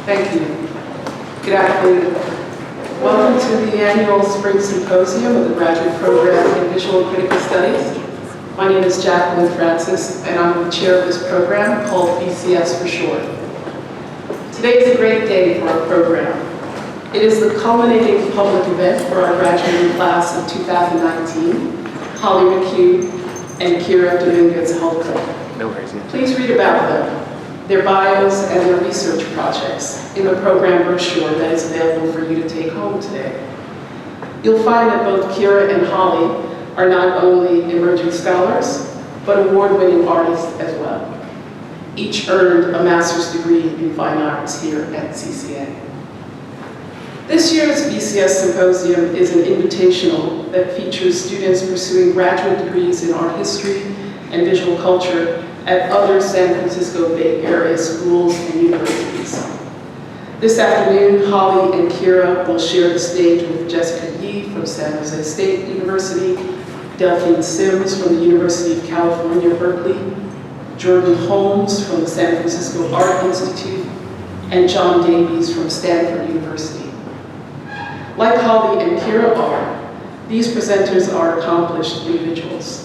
Thank you. Good afternoon. Welcome to the annual Spring Symposium of the Graduate Program in Visual and Critical Studies. My name is Jacqueline and I'm the chair of this program called VCS for short. Today is a great day for our program. It is the culminating public event for our graduating class of 2019, Holly McHugh and Kira Dominguez-Hulker. No worries. Please read about them, their bios, and their research projects in the program brochure that is available for you to take home today. You'll find that both Kira and Holly are not only emerging scholars, but award-winning artists as well. Each earned a master's degree in fine arts here at CCA. This year's VCS Symposium is an invitational that features students pursuing graduate degrees in art history and visual culture at other San Francisco Bay Area schools and universities. This afternoon, Holly and Kira will share the stage with Jessica Yee from San Jose State University, Delphine Sims from the University of California-Berkeley, Jordan Holms from the San Francisco Art Institute, and John Davies from Stanford University. Like Holly and Kira are, these presenters are accomplished individuals.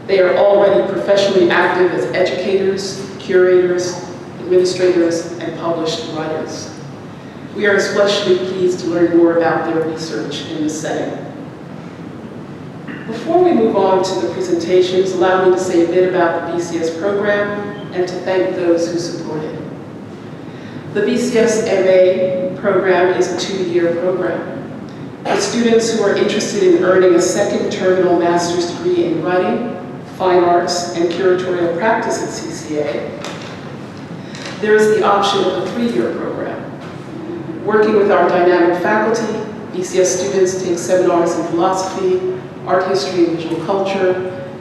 They are already professionally active as educators, curators, administrators, and published writers. We are especially pleased to learn more about their research in this setting. Before we move on to the presentations, allow me to say a bit about the VCS program and to thank those who support it. The VCS MA program is a 2-year program. For students who are interested in earning a second terminal master's degree in writing, fine arts, and curatorial practice at CCA, there is the option of a 3-year program. Working with our dynamic faculty, VCS students take seminars in philosophy, art history and visual culture,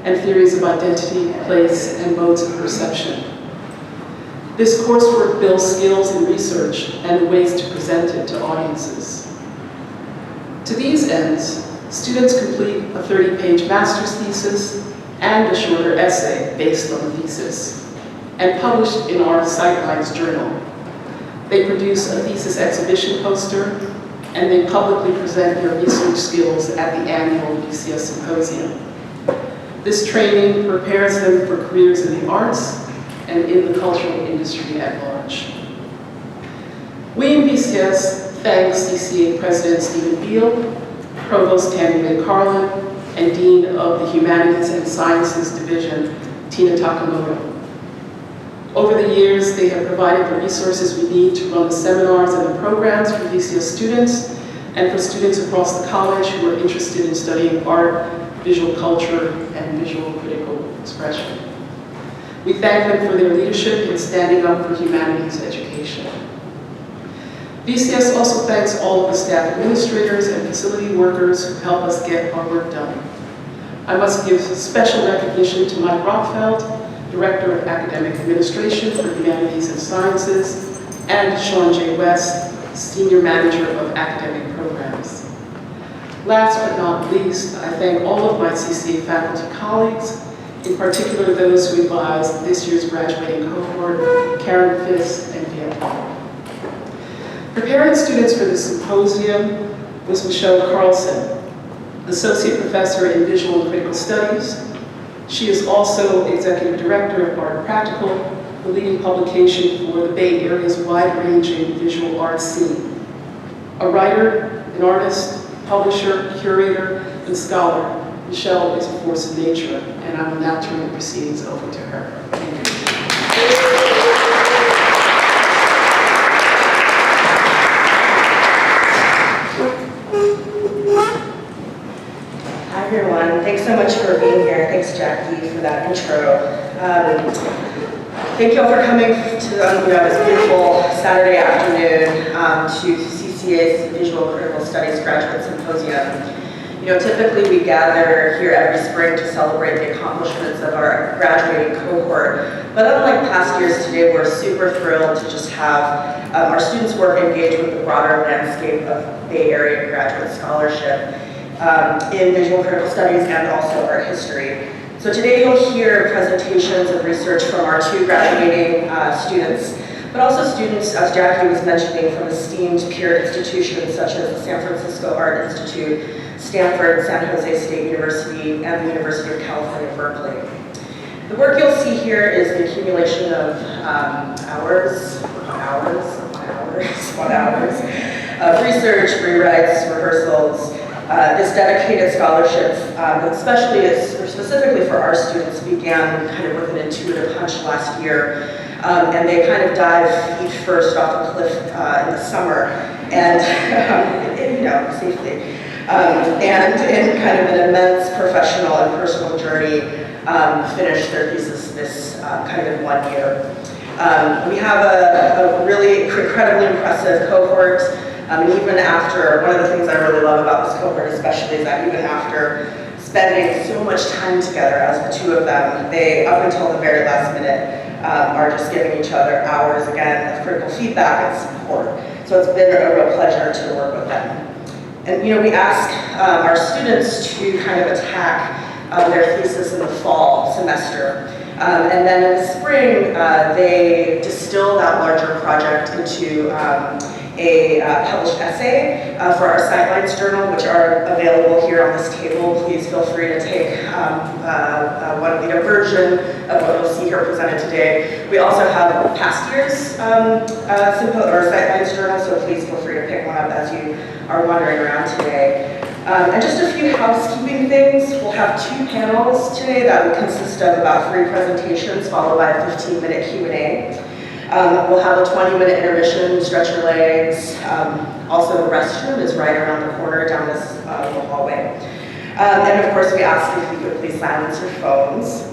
and theories of identity, place, and modes of perception. This coursework builds skills in research and the ways to present it to audiences. To these ends, students complete a 30-page master's thesis and a shorter essay based on the thesis, and published in our Sightlines journal. They produce a thesis exhibition poster, and they publicly present their research skills at the annual VCS Symposium. This training prepares them for careers in the arts and in the cultural industry at large. We in VCS thank CCA President Stephen Beal, Provost Tammy Carlson, and Dean of the Humanities and Sciences Division, Tina Takamoto. Over the years, they have provided the resources we need to run the seminars and the programs for VCS students and for students across the college who are interested in studying art, visual culture, and visual critical expression. We thank them for their leadership in standing up for humanities education. VCS also thanks all of the staff administrators and facility workers who help us get our work done. I must give special recognition to Mike Rockfeld, Director of Academic Administration for Humanities and Sciences, and Sean J. West, Senior Manager of Academic Programs. Last but not least, I thank all of my CCA faculty colleagues, in particular those who advised this year's graduating cohort, Karen Fiss and Dan Paul. Preparing students for the symposium was Michele Carlson, Associate Professor in Visual and Critical Studies. She is also Executive Director of Art Practical, the leading publication for the Bay Area's wide-ranging visual arts scene. A writer, an artist, publisher, curator, and scholar, Michele is a force of nature, and I will now turn the proceedings over to her. Thank you. Hi everyone, thanks so much for being here. Thanks Jackie for that intro. Thank you all for coming to this beautiful Saturday afternoon to CCA's Visual Critical Studies Graduate Symposium. Typically we gather here every spring to celebrate the accomplishments of our graduating cohort, but unlike past years, today we're super thrilled to just have our students' work engage with the broader landscape of Bay Area graduate scholarship in visual critical studies and also art history. So today you'll hear presentations of research from our 2 graduating students, but also students, as Jackie was mentioning, from esteemed peer institutions such as the San Francisco Art Institute, Stanford, San Jose State University, and the University of California-Berkeley. The work you'll see here is the accumulation of hours of research, rewrites, rehearsals. This dedicated scholarship, specifically for our students, began kind of with an intuitive hunch last year. And they kind of dive feet first off a cliff in the summer, and safely. And in kind of an immense professional and personal journey, finished their thesis this kind of in 1 year. We have a really incredibly impressive cohort. And even after, one of the things I really love about this cohort especially is that even after spending so much time together as the two of them, they, up until the very last minute, are just giving each other hours, again, of critical feedback and support. So it's been a real pleasure to work with them. And we ask our students to kind of attack their thesis in the fall semester. And then in the spring, they distill that larger project into a published essay for our Sidelines journal, which are available here on this table. Please feel free to take a version of what you'll see here presented today. We also have past year's Sidelines journal, so please feel free to pick one up as you are wandering around today. And just a few housekeeping things. We'll have 2 panels today that will consist of about 3 presentations, followed by a 15-minute Q&A. We'll have a 20-minute intermission, stretch your legs. Also, the restroom is right around the corner down this little hallway. And of course, we ask if you could please silence your phones.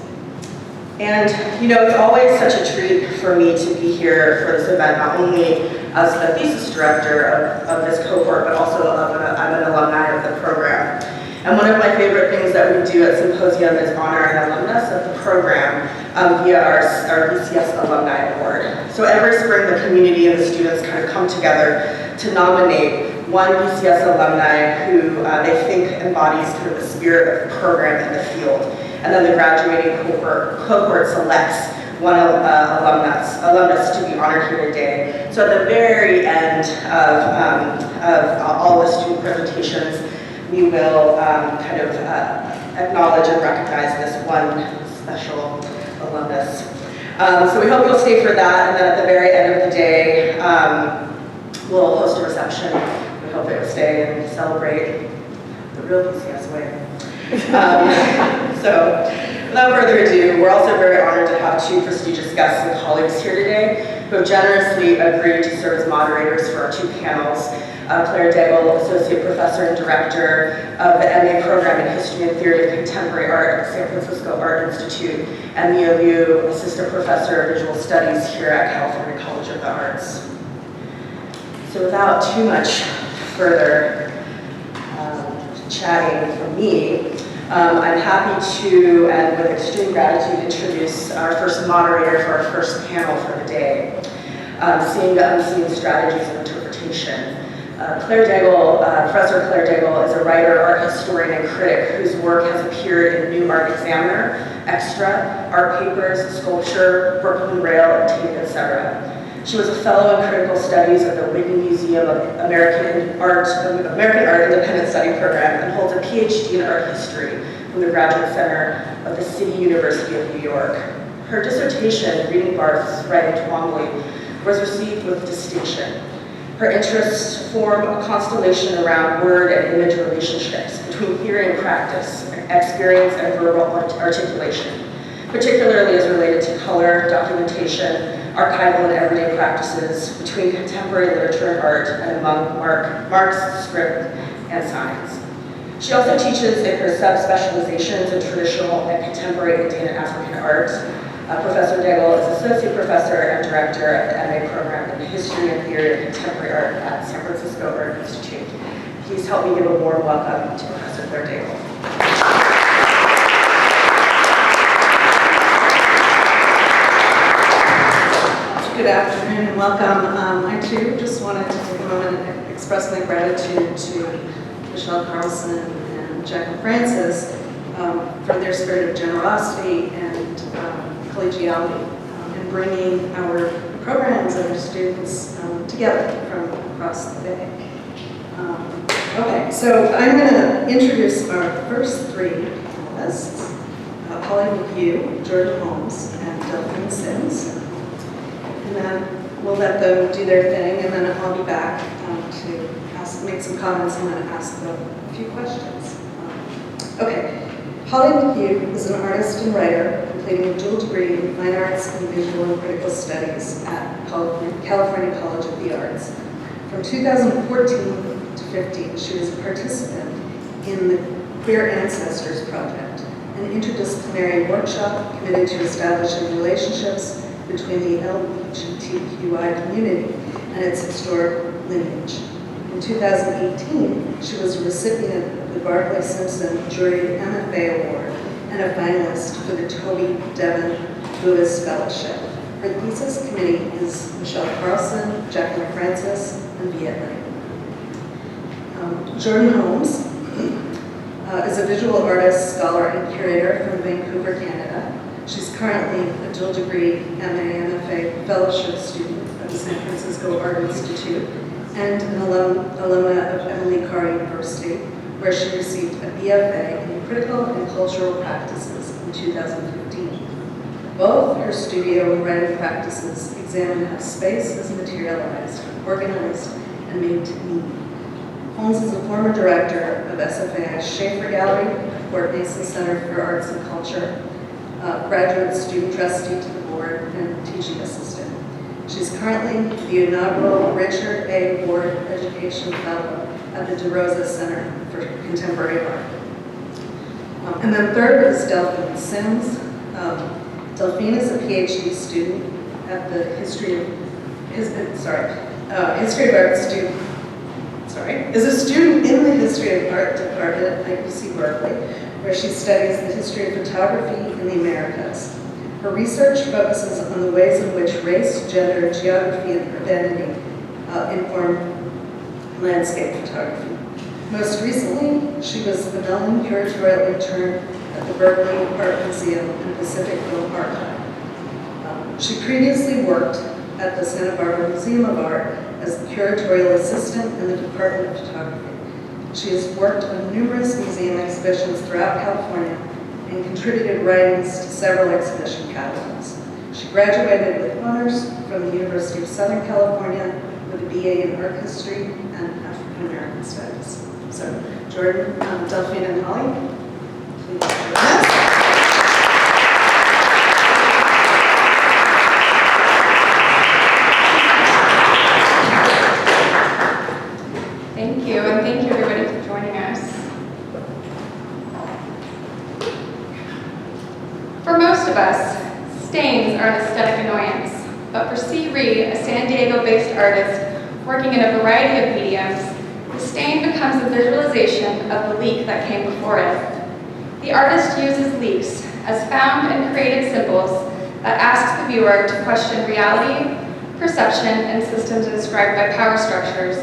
And it's always such a treat for me to be here for this event, not only as the thesis director of this cohort, but also I'm an alumni of the program. And one of my favorite things that we do at Symposium is honor an alumnus of the program via our VCS Alumni Award. So every spring, the community and the students kind of come together to nominate one VCS alumni who they think embodies kind of the spirit of the program and the field. And then the graduating cohort selects one alumnus to be honored here today. So at the very end of all the student presentations, we will kind of acknowledge and recognize this one special alumnus. So we hope you'll stay for that, and then at the very end of the day, we'll host a reception. We hope that you'll stay and celebrate the real VCS way. So without further ado, we're also very honored to have 2 prestigious guests and colleagues here today who have generously agreed to serve as moderators for our 2 panels. Claire Daigle, Associate Professor and Director of the MA Program in History and Theory of Contemporary Art at San Francisco Art Institute, and Mierle, Assistant Professor of Visual Studies here at California College of the Arts. So without too much further chatting from me, I'm happy to, and with extreme gratitude, introduce our first moderator for our first panel for the day, Seeing the Unseen Strategies of Interpretation. Professor Claire Daigle is a writer, art historian, and critic whose work has appeared in New Art Examiner, Extra, Art Papers, Sculpture, Brooklyn Rail, and Tape, etc. She was a fellow in critical studies at the Whitney Museum of American Art Independent Study Program and holds a PhD in art history from the Graduate Center of the City University of New York. Her dissertation, Reading Barthes, Writing Twombly, was received with distinction. Her interests form a constellation around word and image relationships between theory and practice, experience and verbal articulation, particularly as related to color, documentation, archival and everyday practices, between contemporary literature and art, and among Marx, script, and science. She also teaches in her subspecializations in traditional and contemporary Indian and African art. Professor Daigle is Associate Professor and Director of the MA Program in History and Theory of Contemporary Art at San Francisco Art Institute. Please help me give a warm welcome to Professor Claire Daigle. Good afternoon and welcome. I too just wanted to take a moment and express my gratitude to Michele, Carlson, and Jacqueline Francis for their spirit of generosity and collegiality in bringing our programs and our students together from across the Bay. Okay, so I'm going to introduce our first three panelists, Holly McHugh, Jordan Holms, and Delphine Sims. And then we'll let them do their thing, and then I'll be back to make some comments and then ask them a few questions. Okay, Holly McHugh is an artist and writer, completing a dual degree in Fine Arts and Visual and Critical Studies at California College of the Arts. From 2014 to 15, she was a participant in the Queer Ancestors Project, an interdisciplinary workshop committed to establishing relationships between the LGBTQI community and its historic lineage. In 2018, she was a recipient of the Barclay Simpson Juried MFA Award and a finalist for the Toby Devon Lewis Fellowship. Her thesis committee is Michele, Carlson, Jacqueline Francis, and Mierle. Jordan Holmes is a visual artist, scholar, and curator from Vancouver, Canada. She's currently a dual degree MA/MFA fellowship student at the San Francisco Art Institute and an alumna of Emily Carr University, where she received a BFA in Critical and Cultural Practices in 2015. Both her studio and writing practices examine how space is materialized, organized, and made to be. Holmes is a former director of SFAI's Schaefer Gallery, Fort Mason Center for Arts and Culture, graduate student trustee to the board, and teaching assistant. She's currently the inaugural Richard A. Ward Education Fellow at the DeRosa Center for Contemporary Art. And then third is Delphine Sims. Delphine is a PhD student at the History of Art student. Is a student in the History of Art department at UC Berkeley, where she studies the history of photography in the Americas. Her research focuses on the ways in which race, gender, geography, and urbanity inform landscape photography. Most recently, she was the Mellon curatorial intern at the Berkeley Art Museum and Pacific Film Archive. She previously worked at the Santa Barbara Museum of Art as the curatorial assistant in the Department of Photography. She has worked on numerous museum exhibitions throughout California and contributed writings to several exhibition catalogs. She graduated with honors from the University of Southern California with a BA in Art History and African American Studies. So, Jordan, Delphine, and Holly, please join us. Thank you, and thank you everybody for joining us. For most of us, stains are an aesthetic annoyance, but for C. Reed, a San Diego-based artist working in a variety of mediums, the stain becomes a visualization of the leak that came before it. The artist uses leaks as found and created symbols that asks the viewer to question reality, perception, and systems described by power structures.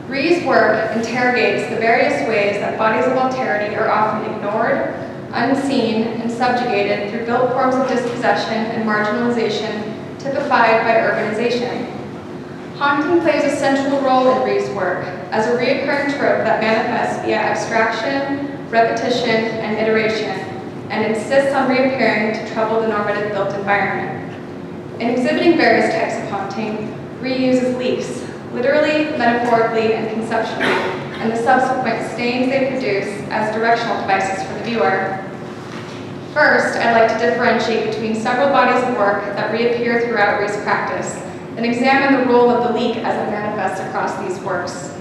Reed's work interrogates the various ways that bodies of alterity are often ignored, unseen, and subjugated through built forms of dispossession and marginalization typified by urbanization. Haunting plays a central role in Reed's work as a recurring trope that manifests via abstraction, repetition, and iteration, and insists on reappearing to trouble the normative built environment. In exhibiting various types of haunting, Reed uses leaks, literally, metaphorically, and conceptually, and the subsequent stains they produce as directional devices for the viewer. First, I'd like to differentiate between several bodies of work that reappear throughout Reed's practice, and examine the role of the leak as it manifests across these works.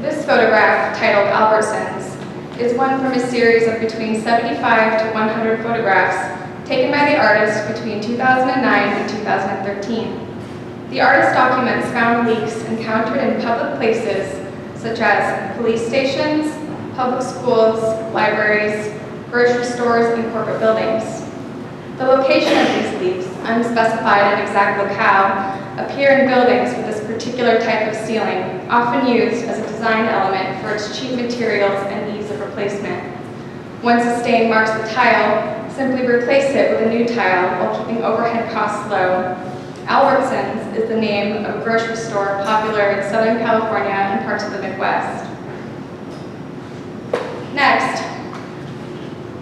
This photograph, titled Albertsons, is one from a series of between 75 to 100 photographs taken by the artist between 2009 and 2013. The artist documents found leaks encountered in public places such as police stations, public schools, libraries, grocery stores, and corporate buildings. The location of these leaks, unspecified and exact locale, appear in buildings with this particular type of ceiling, often used as a design element for its cheap materials and ease of replacement. Once a stain marks the tile, simply replace it with a new tile while keeping overhead costs low. Albertsons is the name of a grocery store popular in Southern California and parts of the Midwest. Next,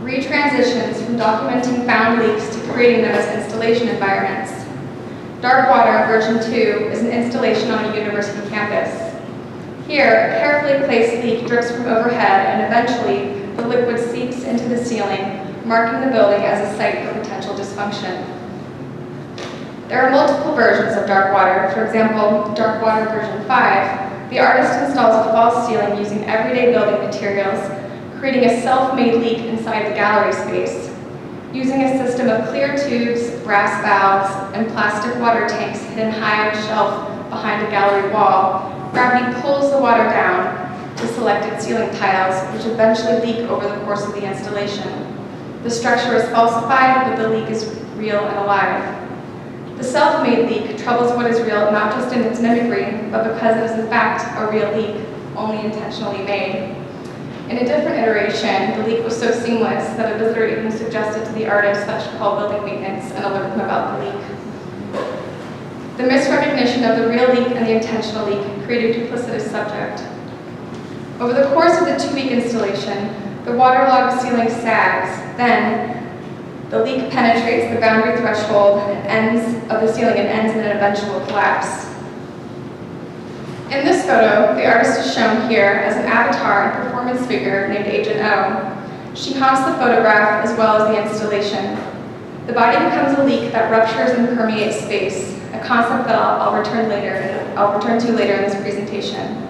retransitions from documenting found leaks to creating them as installation environments. Dark Water version 2 is an installation on a university campus. Here, a carefully placed leak drips from overhead and eventually the liquid seeps into the ceiling, marking the building as a site for potential dysfunction. There are multiple versions of Dark Water. For example, Dark Water version 5, the artist installs a false ceiling using everyday building materials, creating a self-made leak inside the gallery space. Using a system of clear tubes, brass valves, and plastic water tanks hidden high on a shelf behind a gallery wall, gravity pulls the water down to selected ceiling tiles, which eventually leak over the course of the installation. The structure is falsified, but the leak is real and alive. The self-made leak troubles what is real not just in its mimicry, but because it is in fact a real leak, only intentionally made. In a different iteration, the leak was so seamless that a visitor even suggested to the artist that she call building maintenance and alert them about the leak. The misrecognition of the real leak and the intentional leak created a duplicitous subject. Over the course of the 2-week installation, the waterlogged ceiling sags. Then, the leak penetrates the boundary threshold and ends of the ceiling and ends in an eventual collapse. In this photo, the artist is shown here as an avatar and performance figure named Agent O. She haunts the photograph as well as the installation. The body becomes a leak that ruptures and permeates space, a concept that I'll return to later in this presentation.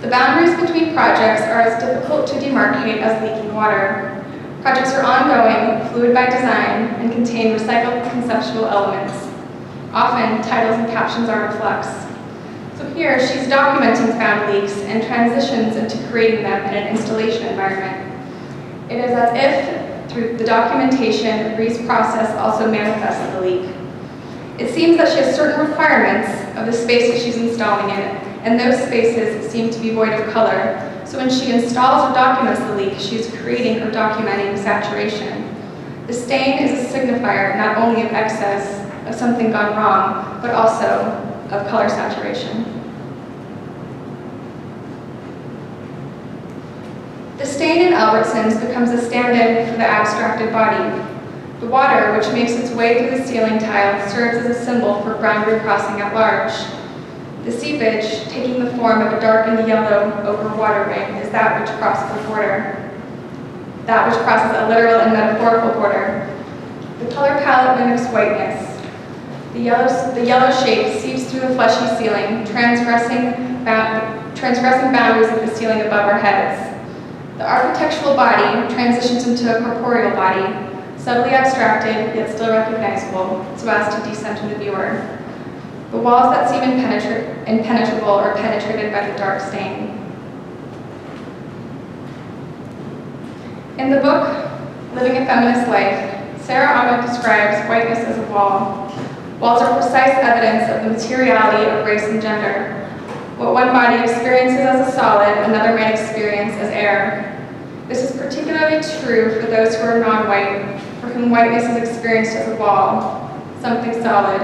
The boundaries between projects are as difficult to demarcate as leaking water. Projects are ongoing, fluid by design, and contain recycled conceptual elements. Often, titles and captions are in flux. So here, she's documenting found leaks and transitions into creating them in an installation environment. It is as if, through the documentation, Ree's process also manifests the leak. It seems that she has certain requirements of the space that she's installing in, and those spaces seem to be void of color. So when she installs or documents the leak, she's creating or documenting saturation. The stain is a signifier not only of excess, of something gone wrong, but also of color saturation. The stain in Albertsons becomes a stand-in for the abstracted body. The water, which makes its way through the ceiling tile, serves as a symbol for boundary crossing at large. The seepage, taking the form of a darkened yellow ochre water ring, is that which crosses the border. That which crosses a literal and metaphorical border. The color palette mimics whiteness. The yellow shade seeps through the fleshy ceiling, transgressing boundaries of the ceiling above our heads. The architectural body transitions into a corporeal body, subtly abstracted yet still recognizable, so as to descend to the viewer. The walls that seem impenetrable are penetrated by the dark stain. In the book, Living a Feminist Life, Sarah Ahmed describes whiteness as a wall. Walls are precise evidence of the materiality of race and gender. What one body experiences as a solid, another may experience as air. This is particularly true for those who are non-white, for whom whiteness is experienced as a wall, something solid,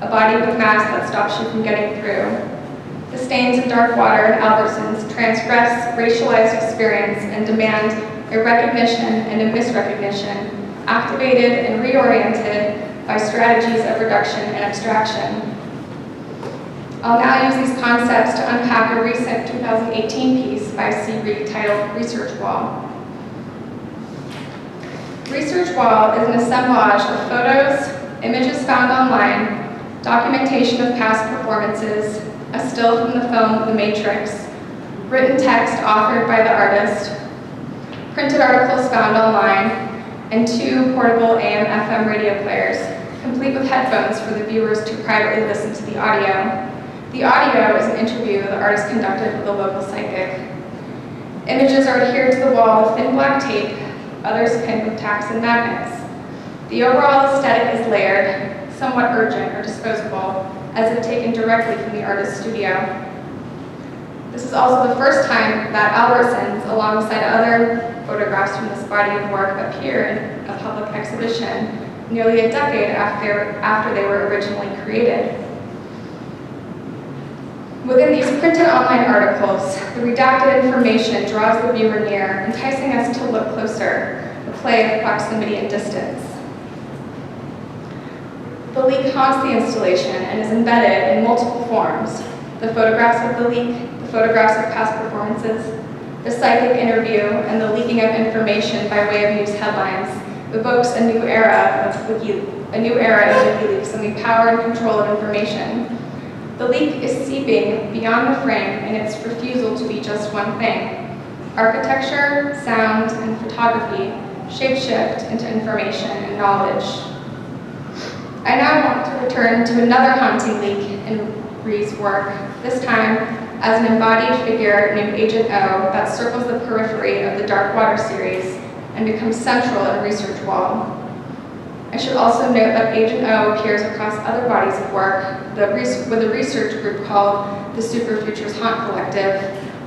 a body with mass that stops you from getting through. The stains of Dark Water and Albertsons transgress racialized experience and demand a recognition and a misrecognition, activated and reoriented by strategies of reduction and abstraction. I'll now use these concepts to unpack a recent 2018 piece by C. Reed titled Research Wall. Research Wall is an assemblage of photos, images found online, documentation of past performances, a still from the film The Matrix, written text authored by the artist, printed articles found online, and 2 portable AM/FM radio players, complete with headphones for the viewers to privately listen to the audio. The audio is an interview the artist conducted with a local psychic. Images are adhered to the wall with thin black tape, others pinned with tacks and magnets. The overall aesthetic is layered, somewhat urgent or disposable, as if taken directly from the artist's studio. This is also the first time that Albertsons, alongside other photographs from this body of work, appear in a public exhibition, nearly a decade after they were originally created. Within these printed online articles, the redacted information draws the viewer near, enticing us to look closer, a play of proximity and distance. The leak haunts the installation and is embedded in multiple forms: the photographs of the leak, the photographs of past performances, the psychic interview, and the leaking of information by way of news headlines evokes a new era in WikiLeaks and the power and control of information. The leak is seeping beyond the frame in its refusal to be just one thing. Architecture, sound, and photography shapeshift into information and knowledge. I now want to return to another haunting leak in Rhee's work, this time as an embodied figure named Agent O that circles the periphery of the Dark Water series and becomes central in Research Wall. I should also note that Agent O appears across other bodies of work with a research group called the Super Futures Haunt Collective,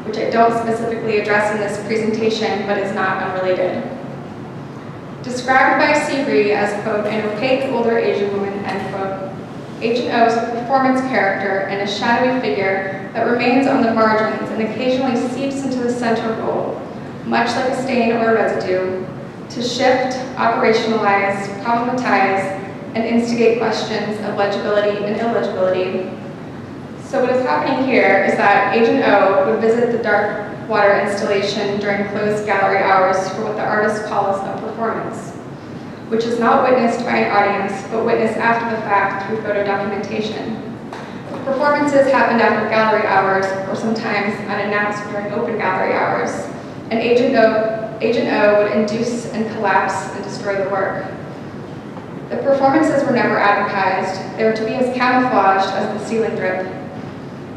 which I don't specifically address in this presentation, but is not unrelated. Described by C. Rhee as, quote, an opaque older Asian woman, end quote, Agent O is a performance character and a shadowy figure that remains on the margins and occasionally seeps into the center role, much like a stain or a residue, to shift, operationalize, problematize, and instigate questions of legibility and illegibility. So what is happening here is that Agent O would visit the Dark Water installation during closed gallery hours for what the artist calls a performance, which is not witnessed by an audience, but witnessed after the fact through photo documentation. Performances happened after gallery hours, or sometimes unannounced during open gallery hours, and Agent O would induce and collapse and destroy the work. The performances were never advertised. They were to be as camouflaged as the ceiling drip.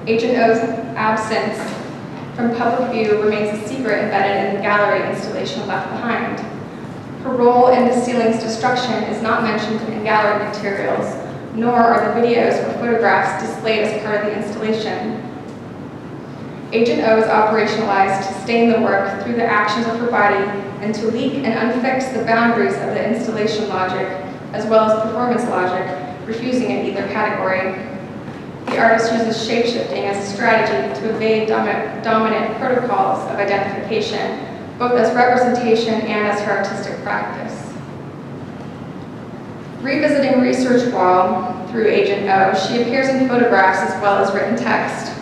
Agent O's absence from public view remains a secret embedded in the gallery installation left behind. Her role in the ceiling's destruction is not mentioned in gallery materials, nor are the videos or photographs displayed as part of the installation. Agent O is operationalized to stain the work through the actions of her body and to leak and unfix the boundaries of the installation logic, as well as performance logic, refusing in either category. The artist uses shapeshifting as a strategy to evade dominant protocols of identification, both as representation and as her artistic practice. Revisiting Research Wall through Agent O, she appears in photographs as well as written text.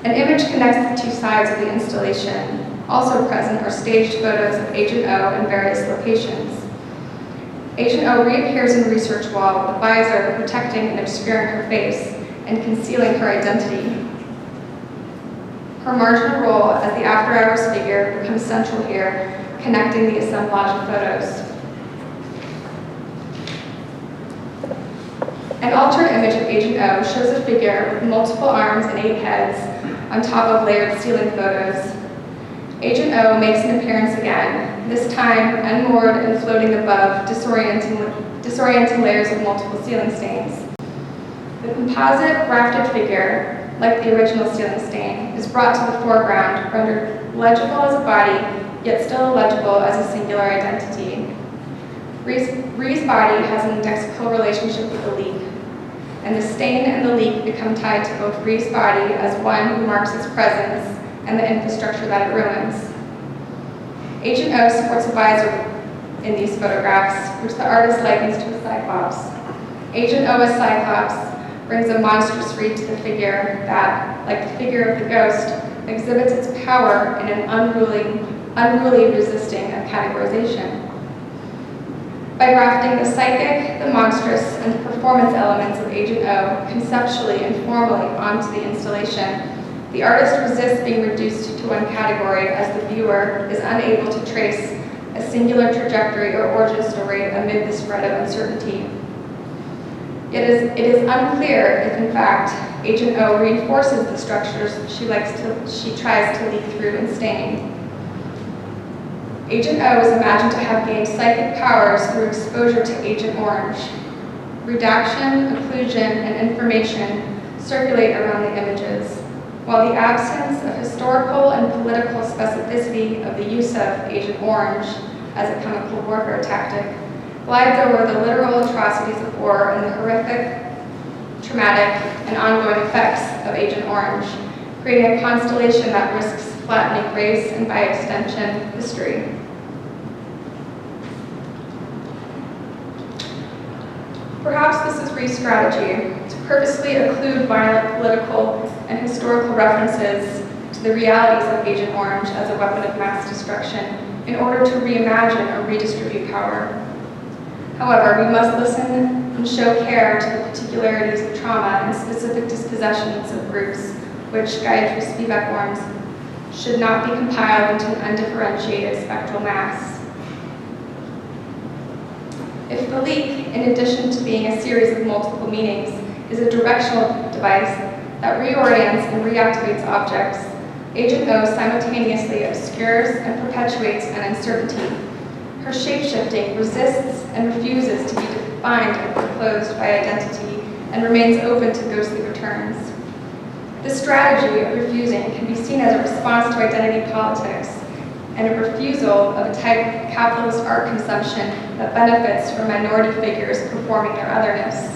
An image connects the two sides of the installation. Also present are staged photos of Agent O in various locations. Agent O reappears in Research Wall with a visor protecting and obscuring her face and concealing her identity. Her marginal role as the after-hours figure becomes central here, connecting the assemblage of photos. An altered image of Agent O shows a figure with multiple arms and 8 heads on top of layered ceiling photos. Agent O makes an appearance again, this time unmoored and floating above disorienting layers of multiple ceiling stains. The composite rafted figure, like the original ceiling stain, is brought to the foreground, rendered legible as a body, yet still illegible as a singular identity. Rhee's body has an indexical relationship with the leak, and the stain and the leak become tied to both Rhee's body as one who marks its presence and the infrastructure that it ruins. Agent O supports a visor in these photographs, which the artist likens to a cyclops. Agent O as cyclops brings a monstrous read to the figure that, like the figure of the ghost, exhibits its power in an unruly resisting of categorization. By grafting the psychic, the monstrous, and the performance elements of Agent O conceptually and formally onto the installation, the artist resists being reduced to one category as the viewer is unable to trace a singular trajectory or origin story amid the spread of uncertainty. It is unclear if, in fact, Agent O reinforces the structures she tries to leak through and stain. Agent O is imagined to have gained psychic powers through exposure to Agent Orange. Redaction, occlusion, and information circulate around the images, while the absence of historical and political specificity of the use of Agent Orange as a chemical warfare tactic glides over the literal atrocities of war and the horrific, traumatic, and ongoing effects of Agent Orange, creating a constellation that risks flattening race and, by extension, history. Perhaps this is Ree's strategy, to purposely occlude violent political and historical references to the realities of Agent Orange as a weapon of mass destruction in order to reimagine or redistribute power. However, we must listen and show care to the particularities of trauma and specific dispossessions of groups which, guided through Spivak forms, should not be compiled into an undifferentiated spectral mass. If the leak, in addition to being a series of multiple meanings, is a directional device that reorients and reactivates objects, Agent O simultaneously obscures and perpetuates an uncertainty. Her shape-shifting resists and refuses to be defined and foreclosed by identity and remains open to ghostly returns. This strategy of refusing can be seen as a response to identity politics and a refusal of a type of capitalist art consumption that benefits from minority figures performing their otherness.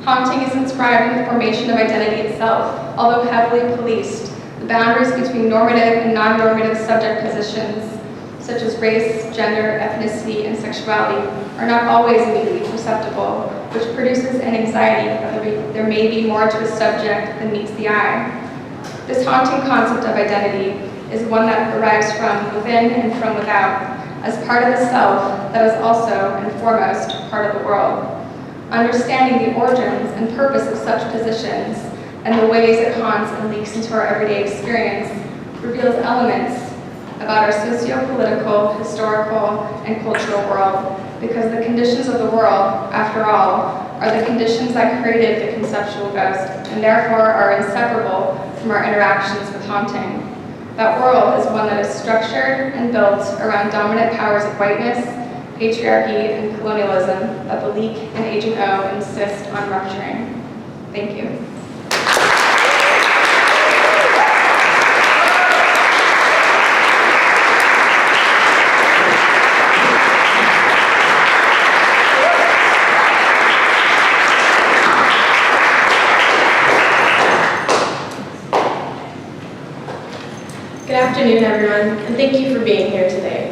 Haunting is inscribed in the formation of identity itself. Although heavily policed, the boundaries between normative and non-normative subject positions, such as race, gender, ethnicity, and sexuality, are not always immediately perceptible, which produces an anxiety that there may be more to a subject than meets the eye. This haunting concept of identity is one that arrives from within and from without, as part of the self that is also and foremost part of the world. Understanding the origins and purpose of such positions and the ways it haunts and leaks into our everyday experience reveals elements about our socio-political, historical, and cultural world, because the conditions of the world, after all, are the conditions that created the conceptual ghost, and therefore are inseparable from our interactions with haunting. That world is one that is structured and built around dominant powers of whiteness, patriarchy, and colonialism that the leak and Agent O insist on rupturing. Thank you. Good afternoon, everyone, and thank you for being here today.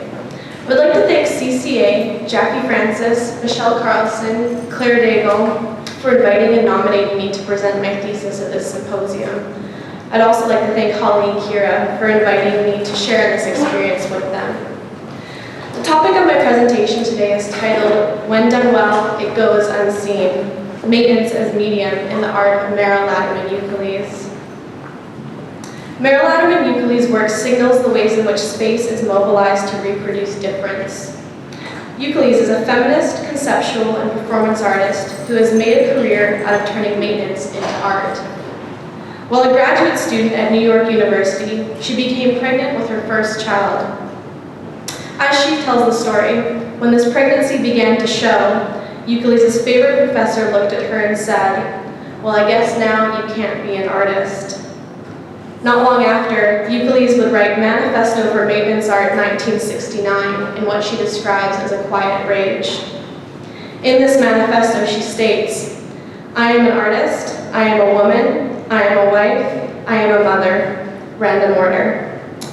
I would like to thank CCA, Jackie Francis, Michele Carlson, Claire Daigle for inviting and nominating me to present my thesis at this symposium. I'd also like to thank Holly and Kira for inviting me to share this experience with them. The topic of my presentation today is titled, When Done Well, It Goes Unseen, Maintenance as Medium in the Art of Mierle, Laderman, Ukeles. Mierle, Laderman, Ukeles' work signals the ways in which space is mobilized to reproduce difference. Ukeles is a feminist, conceptual, and performance artist who has made a career out of turning maintenance into art. While a graduate student at New York University, she became pregnant with her first child. As she tells the story, when this pregnancy began to show, Ukeles' favorite professor looked at her and said, "Well, I guess now you can't be an artist." Not long after, Ukeles would write Manifesto for Maintenance Art 1969 in what she describes as a quiet rage. In this manifesto, she states, "I am an artist, I am a woman, I am a wife, I am a mother," random order.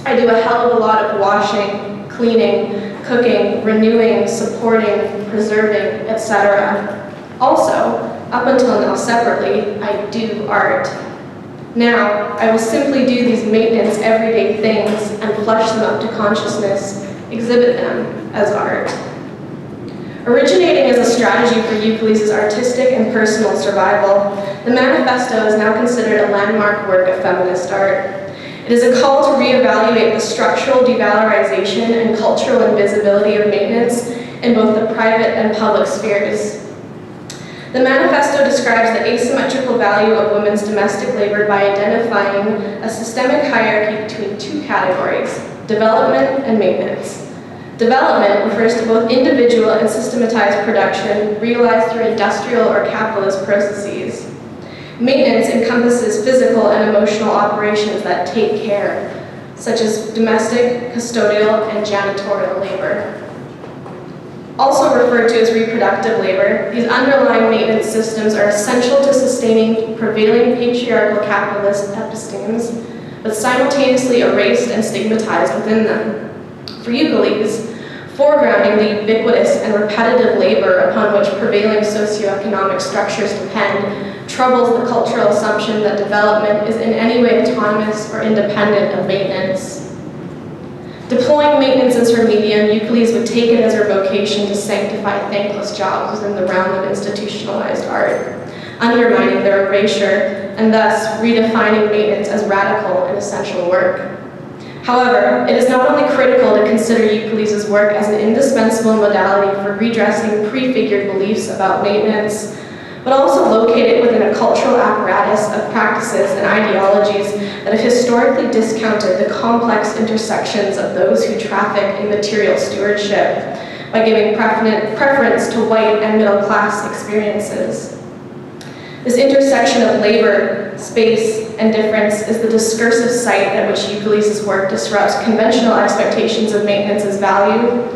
"I do a hell of a lot of washing, cleaning, cooking, renewing, supporting, preserving, etc. Also, up until now separately, I do art. Now, I will simply do these maintenance everyday things and flush them up to consciousness, exhibit them as art." Originating as a strategy for Ukeles' artistic and personal survival, the manifesto is now considered a landmark work of feminist art. It is a call to reevaluate the structural devalorization and cultural invisibility of maintenance in both the private and public spheres. The manifesto describes the asymmetrical value of women's domestic labor by identifying a systemic hierarchy between two categories, development and maintenance. Development refers to both individual and systematized production realized through industrial or capitalist processes. Maintenance encompasses physical and emotional operations that take care, such as domestic, custodial, and janitorial labor. Also referred to as reproductive labor, these underlying maintenance systems are essential to sustaining prevailing patriarchal capitalist epistemes, but simultaneously erased and stigmatized within them. For Ukeles, foregrounding the ubiquitous and repetitive labor upon which prevailing socioeconomic structures depend troubles the cultural assumption that development is in any way autonomous or independent of maintenance. Deploying maintenance as her medium, Ukeles would take it as her vocation to sanctify thankless jobs within the realm of institutionalized art, undermining their erasure and thus redefining maintenance as radical and essential work. However, it is not only critical to consider Ukeles' work as an indispensable modality for redressing prefigured beliefs about maintenance, but also located within a cultural apparatus of practices and ideologies that have historically discounted the complex intersections of those who traffic in material stewardship by giving preference to white and middle class experiences. This intersection of labor, space, and difference is the discursive site at which Ukeles' work disrupts conventional expectations of maintenance as value,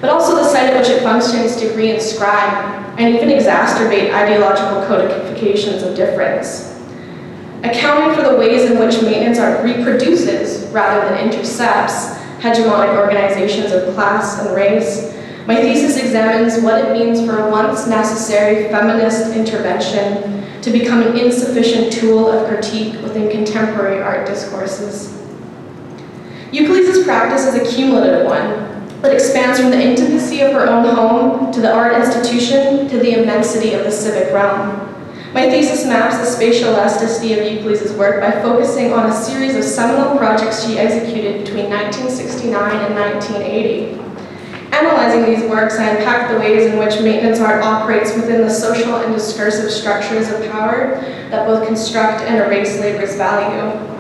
but also the site at which it functions to reinscribe and even exacerbate ideological codifications of difference. Accounting for the ways in which maintenance art reproduces, rather than intercepts, hegemonic organizations of class and race, my thesis examines what it means for a once necessary feminist intervention to become an insufficient tool of critique within contemporary art discourses. Ukeles' practice is a cumulative one that expands from the intimacy of her own home to the art institution to the immensity of the civic realm. My thesis maps the spatial elasticity of Ukeles' work by focusing on a series of seminal projects she executed between 1969 and 1980. Analyzing these works, I unpack the ways in which maintenance art operates within the social and discursive structures of power that both construct and erase labor's value.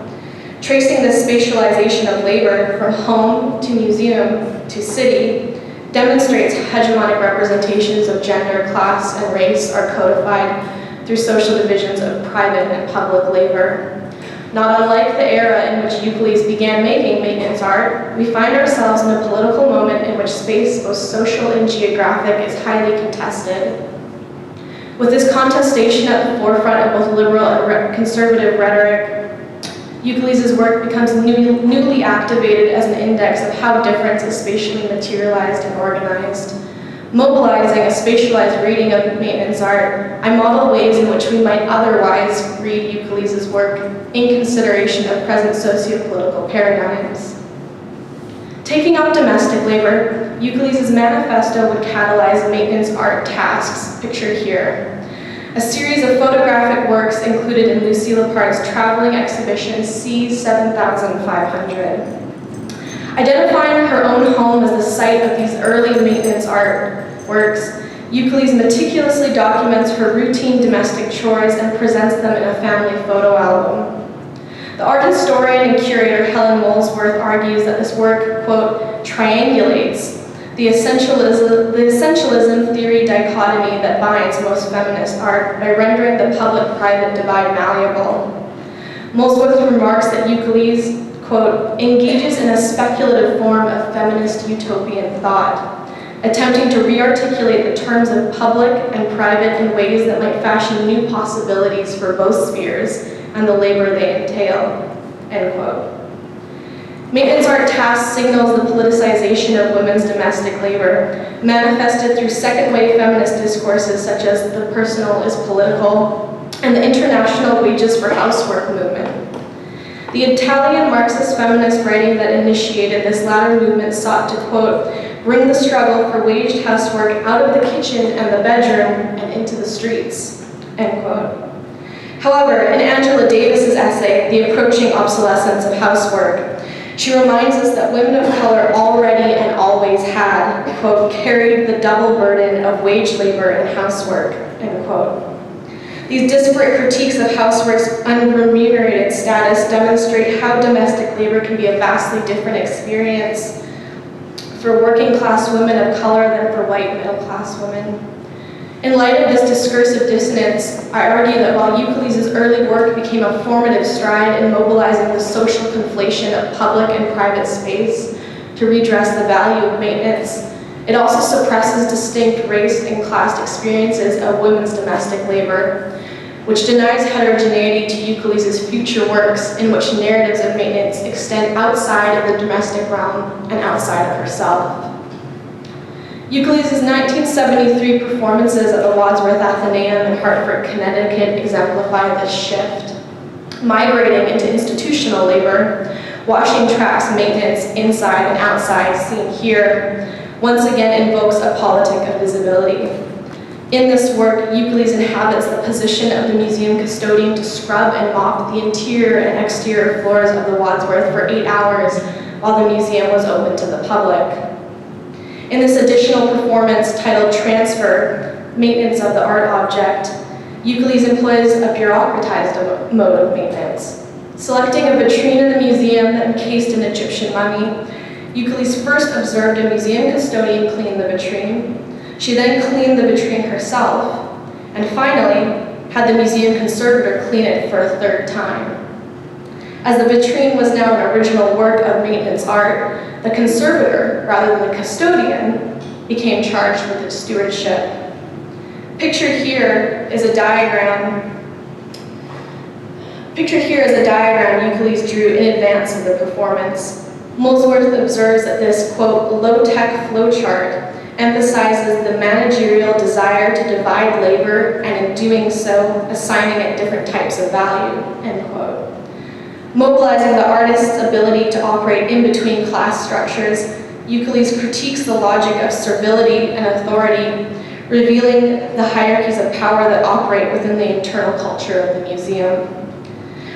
Tracing the spatialization of labor from home to museum to city demonstrates hegemonic representations of gender, class, and race are codified through social divisions of private and public labor. Not unlike the era in which Ukeles began making maintenance art, we find ourselves in a political moment in which space, both social and geographic, is highly contested. With this contestation at the forefront of both liberal and conservative rhetoric, Ukeles' work becomes newly activated as an index of how difference is spatially materialized and organized. Mobilizing a spatialized reading of maintenance art, I model ways in which we might otherwise read Ukeles' work in consideration of present socio-political paradigms. Taking up domestic labor, Ukeles' manifesto would catalyze maintenance art tasks, pictured here. A series of photographic works included in Lucy Lepard's traveling exhibition C7500. Identifying her own home as the site of these early maintenance art works, Ukeles meticulously documents her routine domestic chores and presents them in a family photo album. The art historian and curator Helen Molesworth argues that this work, quote, triangulates the essentialism theory dichotomy that binds most feminist art by rendering the public-private divide malleable. Molesworth remarks that Ukeles, quote, engages in a speculative form of feminist utopian thought, attempting to re-articulate the terms of public and private in ways that might fashion new possibilities for both spheres and the labor they entail, end quote. Maintenance art task signals the politicization of women's domestic labor, manifested through second-wave feminist discourses such as the personal is political and the international wages for housework movement. The Italian Marxist feminist writing that initiated this latter movement sought to, quote, bring the struggle for waged housework out of the kitchen and the bedroom and into the streets, end quote. However, in Angela Davis's essay, The Approaching Obsolescence of Housework, she reminds us that women of color already and always had, quote, carried the double burden of wage labor and housework, end quote. These disparate critiques of housework's unremunerated status demonstrate how domestic labor can be a vastly different experience for working class women of color than for white middle class women. In light of this discursive dissonance, I argue that while Ukeles' early work became a formative stride in mobilizing the social conflation of public and private space to redress the value of maintenance, it also suppresses distinct race and class experiences of women's domestic labor, which denies heterogeneity to Ukeles' future works in which narratives of maintenance extend outside of the domestic realm and outside of herself. Ukeles' 1973 performances at the Wadsworth Athenaeum in Hartford, Connecticut exemplify this shift. Migrating into institutional labor, washing tracks maintenance inside and outside, seen here, once again invokes a politic of visibility. In this work, Ukeles inhabits the position of the museum custodian to scrub and mop the interior and exterior floors of the Wadsworth for 8 hours while the museum was open to the public. In this additional performance titled Transfer, Maintenance of the Art Object, Ukeles employs a bureaucratized mode of maintenance. Selecting a vitrine in the museum that encased an Egyptian mummy, Ukeles first observed a museum custodian clean the vitrine. She then cleaned the vitrine herself, and finally had the museum conservator clean it for a third time. As the vitrine was now an original work of maintenance art, the conservator, rather than the custodian, became charged with its stewardship. Pictured here is a diagram Ukeles drew in advance of the performance. Molesworth observes that this, quote, low-tech flowchart emphasizes the managerial desire to divide labor and in doing so, assigning it different types of value, end quote. Mobilizing the artist's ability to operate in between class structures, Ukeles critiques the logic of servility and authority, revealing the hierarchies of power that operate within the internal culture of the museum.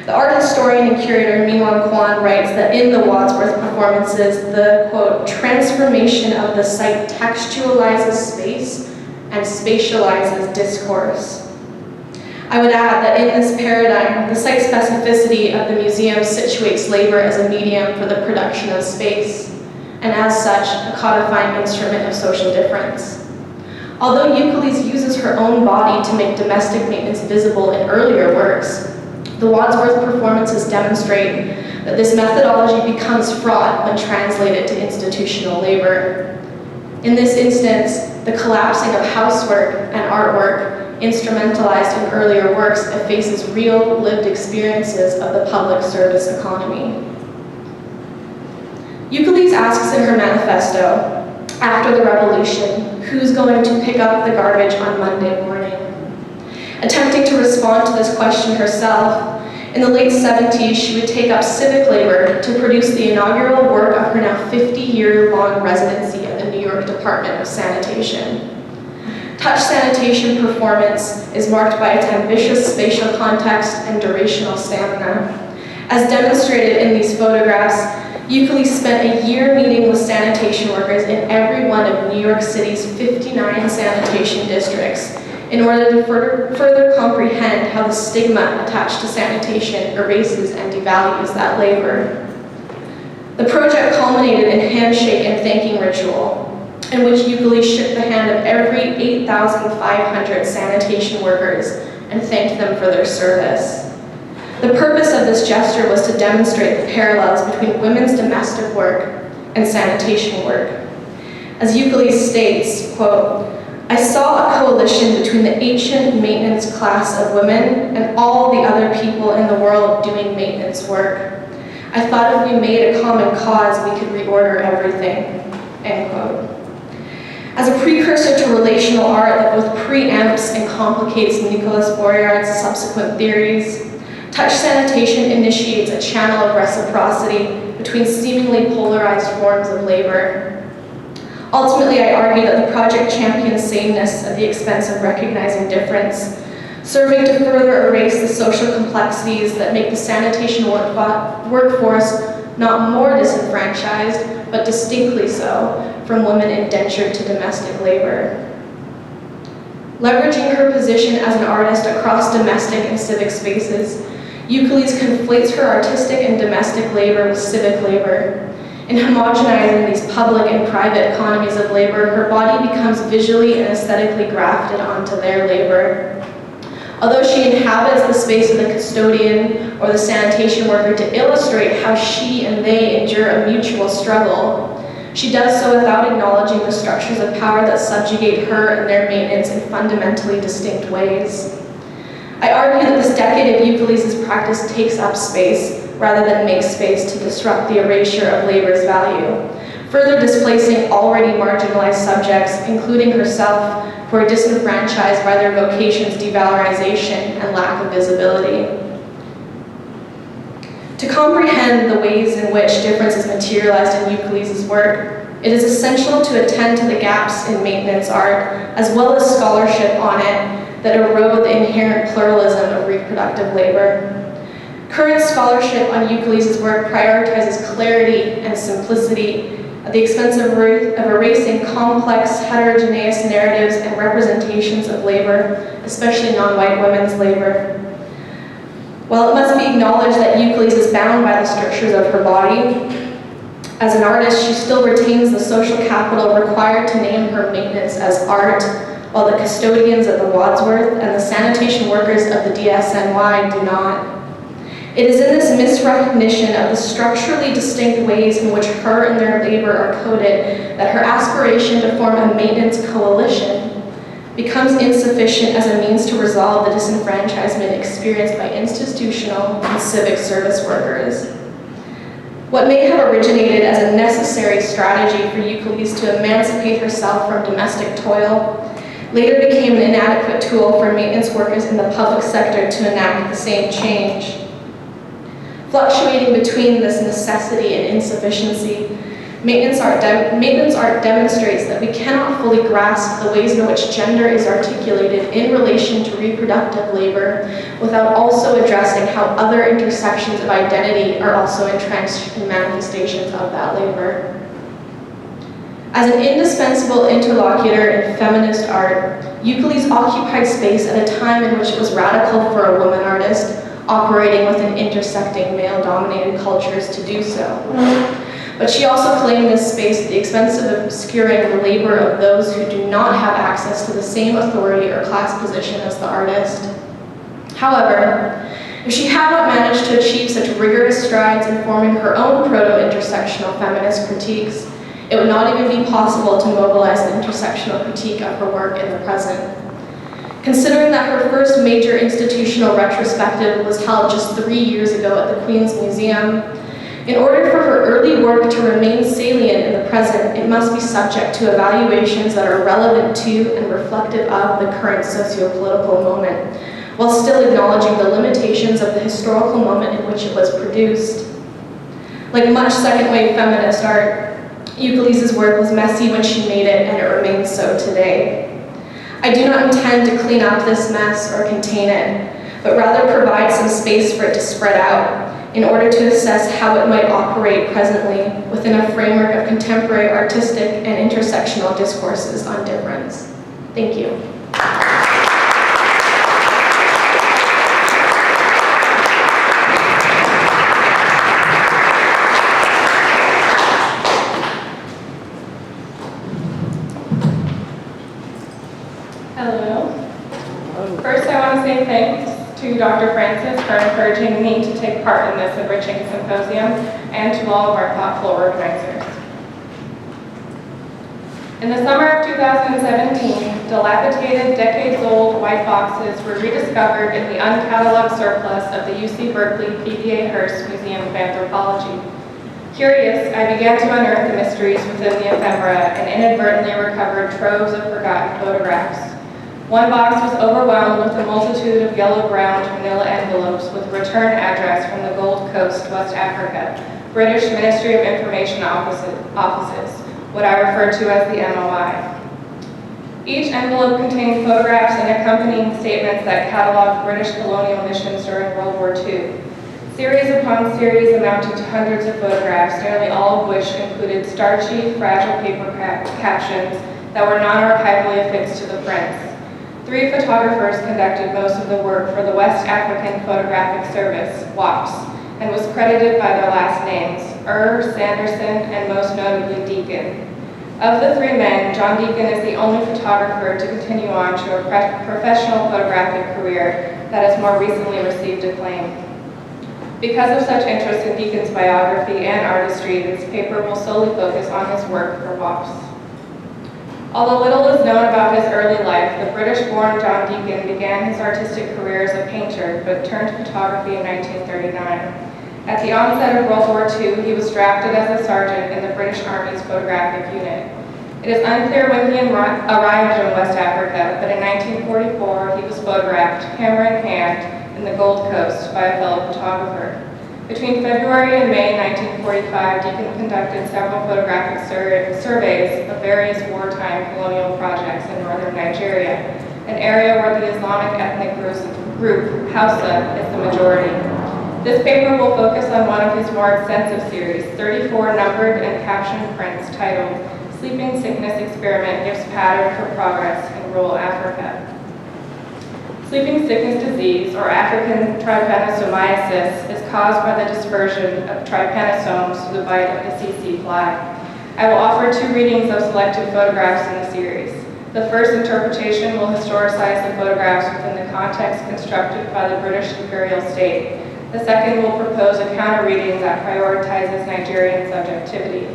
The art historian and curator Mingwan Kwan writes that in the Wadsworth performances, the, quote, transformation of the site textualizes space and spatializes discourse. I would add that in this paradigm, the site specificity of the museum situates labor as a medium for the production of space, and as such, a codifying instrument of social difference. Although Ukeles uses her own body to make domestic maintenance visible in earlier works, the Wadsworth performances demonstrate that this methodology becomes fraught when translated to institutional labor. In this instance, the collapsing of housework and artwork instrumentalized in earlier works effaces real lived experiences of the public service economy. Ukeles asks in her manifesto, after the revolution, who's going to pick up the garbage on Monday morning? Attempting to respond to this question herself, in the late 70s, she would take up civic labor to produce the inaugural work of her now 50-year-long residency at the New York Department of Sanitation. Touch Sanitation performance is marked by its ambitious spatial context and durational stamina. As demonstrated in these photographs, Ukeles spent a year meeting with sanitation workers in every one of New York City's 59 sanitation districts in order to further comprehend how the stigma attached to sanitation erases and devalues that labor. The project culminated in handshake and thanking ritual, in which Ukeles shook the hand of every 8,500 sanitation workers and thanked them for their service. The purpose of this gesture was to demonstrate the parallels between women's domestic work and sanitation work. As Ukeles states, quote, I saw a coalition between the ancient maintenance class of women and all the other people in the world doing maintenance work. I thought if we made a common cause, we could reorder everything, end quote. As a precursor to relational art that both preempts and complicates Nicholas Boryard's subsequent theories, touch sanitation initiates a channel of reciprocity between seemingly polarized forms of labor. Ultimately, I argue that the project champions sameness at the expense of recognizing difference, serving to further erase the social complexities that make the sanitation workforce not more disenfranchised, but distinctly so, from women indentured to domestic labor. Leveraging her position as an artist across domestic and civic spaces, Ukeles conflates her artistic and domestic labor with civic labor. In homogenizing these public and private economies of labor, her body becomes visually and aesthetically grafted onto their labor. Although she inhabits the space of the custodian or the sanitation worker to illustrate how she and they endure a mutual struggle, she does so without acknowledging the structures of power that subjugate her and their maintenance in fundamentally distinct ways. I argue that this decade of Ukeles' practice takes up space rather than makes space to disrupt the erasure of labor's value, further displacing already marginalized subjects, including herself, who are disenfranchised by their vocation's devalorization and lack of visibility. To comprehend the ways in which difference is materialized in Ukeles' work, it is essential to attend to the gaps in maintenance art, as well as scholarship on it, that erode the inherent pluralism of reproductive labor. Current scholarship on Ukeles' work prioritizes clarity and simplicity at the expense of erasing complex, heterogeneous narratives and representations of labor, especially non-white women's labor. While it must be acknowledged that Ukeles is bound by the strictures of her body, as an artist, she still retains the social capital required to name her maintenance as art, while the custodians of the Wadsworth and the sanitation workers of the DSNY do not. It is in this misrecognition of the structurally distinct ways in which her and their labor are coded that her aspiration to form a maintenance coalition becomes insufficient as a means to resolve the disenfranchisement experienced by institutional and civic service workers. What may have originated as a necessary strategy for Ukeles to emancipate herself from domestic toil later became an inadequate tool for maintenance workers in the public sector to enact the same change. Fluctuating between this necessity and insufficiency, maintenance art demonstrates that we cannot fully grasp the ways in which gender is articulated in relation to reproductive labor without also addressing how other intersections of identity are also entrenched in manifestations of that labor. As an indispensable interlocutor in feminist art, Ukeles occupied space at a time in which it was radical for a woman artist operating within intersecting male-dominated cultures to do so. But she also claimed this space at the expense of obscuring the labor of those who do not have access to the same authority or class position as the artist. However, if she had not managed to achieve such rigorous strides in forming her own proto-intersectional feminist critiques, it would not even be possible to mobilize an intersectional critique of her work in the present. Considering that her first major institutional retrospective was held just 3 years ago at the Queen's Museum, in order for her early work to remain salient in the present, it must be subject to evaluations that are relevant to and reflective of the current socio-political moment, while still acknowledging the limitations of the historical moment in which it was produced. Like much second-wave feminist art, Ukeles' work was messy when she made it, and it remains so today. I do not intend to clean up this mess or contain it, but rather provide some space for it to spread out in order to assess how it might operate presently within a framework of contemporary artistic and intersectional discourses on difference. Thank you. Hello. First, I want to say thanks to Dr. Francis for encouraging me to take part in this enriching symposium, and to all of our thoughtful organizers. In the summer of 2017, dilapidated, decades-old white boxes were rediscovered in the uncatalogued surplus of the UC Berkeley PBA Hearst Museum of Anthropology. Curious, I began to unearth the mysteries within the ephemera and inadvertently recovered troves of forgotten photographs. One box was overwhelmed with a multitude of yellow-brown manila envelopes with a return address from the Gold Coast, West Africa, British Ministry of Information offices, what I refer to as the MOI. Each envelope contained photographs and accompanying statements that cataloged British colonial missions during World War II. Series upon series amounted to hundreds of photographs, nearly all of which included starchy, fragile paper captions that were non-archivally affixed to the prints. 3 photographers conducted most of the work for the West African Photographic Service, WAPS, and was credited by their last names. Sanderson, and most notably Deacon. Of the three men, John Deacon is the only photographer to continue on to a professional photographic career that has more recently received acclaim. Because of such interest in Deacon's biography and artistry, this paper will solely focus on his work for WAPS. Although little is known about his early life, the British-born John Deacon began his artistic career as a painter, but turned to photography in 1939. At the onset of World War II, he was drafted as a sergeant in the British Army's photographic unit. It is unclear when he arrived in West Africa, but in 1944 he was photographed, camera in hand, in the Gold Coast by a fellow photographer. Between February and May 1945, Deacon conducted several photographic surveys of various wartime colonial projects in northern Nigeria, an area where the Islamic ethnic group Hausa is the majority. This paper will focus on one of his more extensive series, 34 numbered and captioned prints titled Sleeping Sickness Experiment Gives Pattern for Progress in Rural Africa. Sleeping sickness disease, or African trypanosomiasis, is caused by the dispersion of trypanosomes through the bite of the tsetse fly. I will offer two readings of selected photographs in the series. The first interpretation will historicize the photographs within the context constructed by the British imperial state. The second will propose a counter-reading that prioritizes Nigerian subjectivity.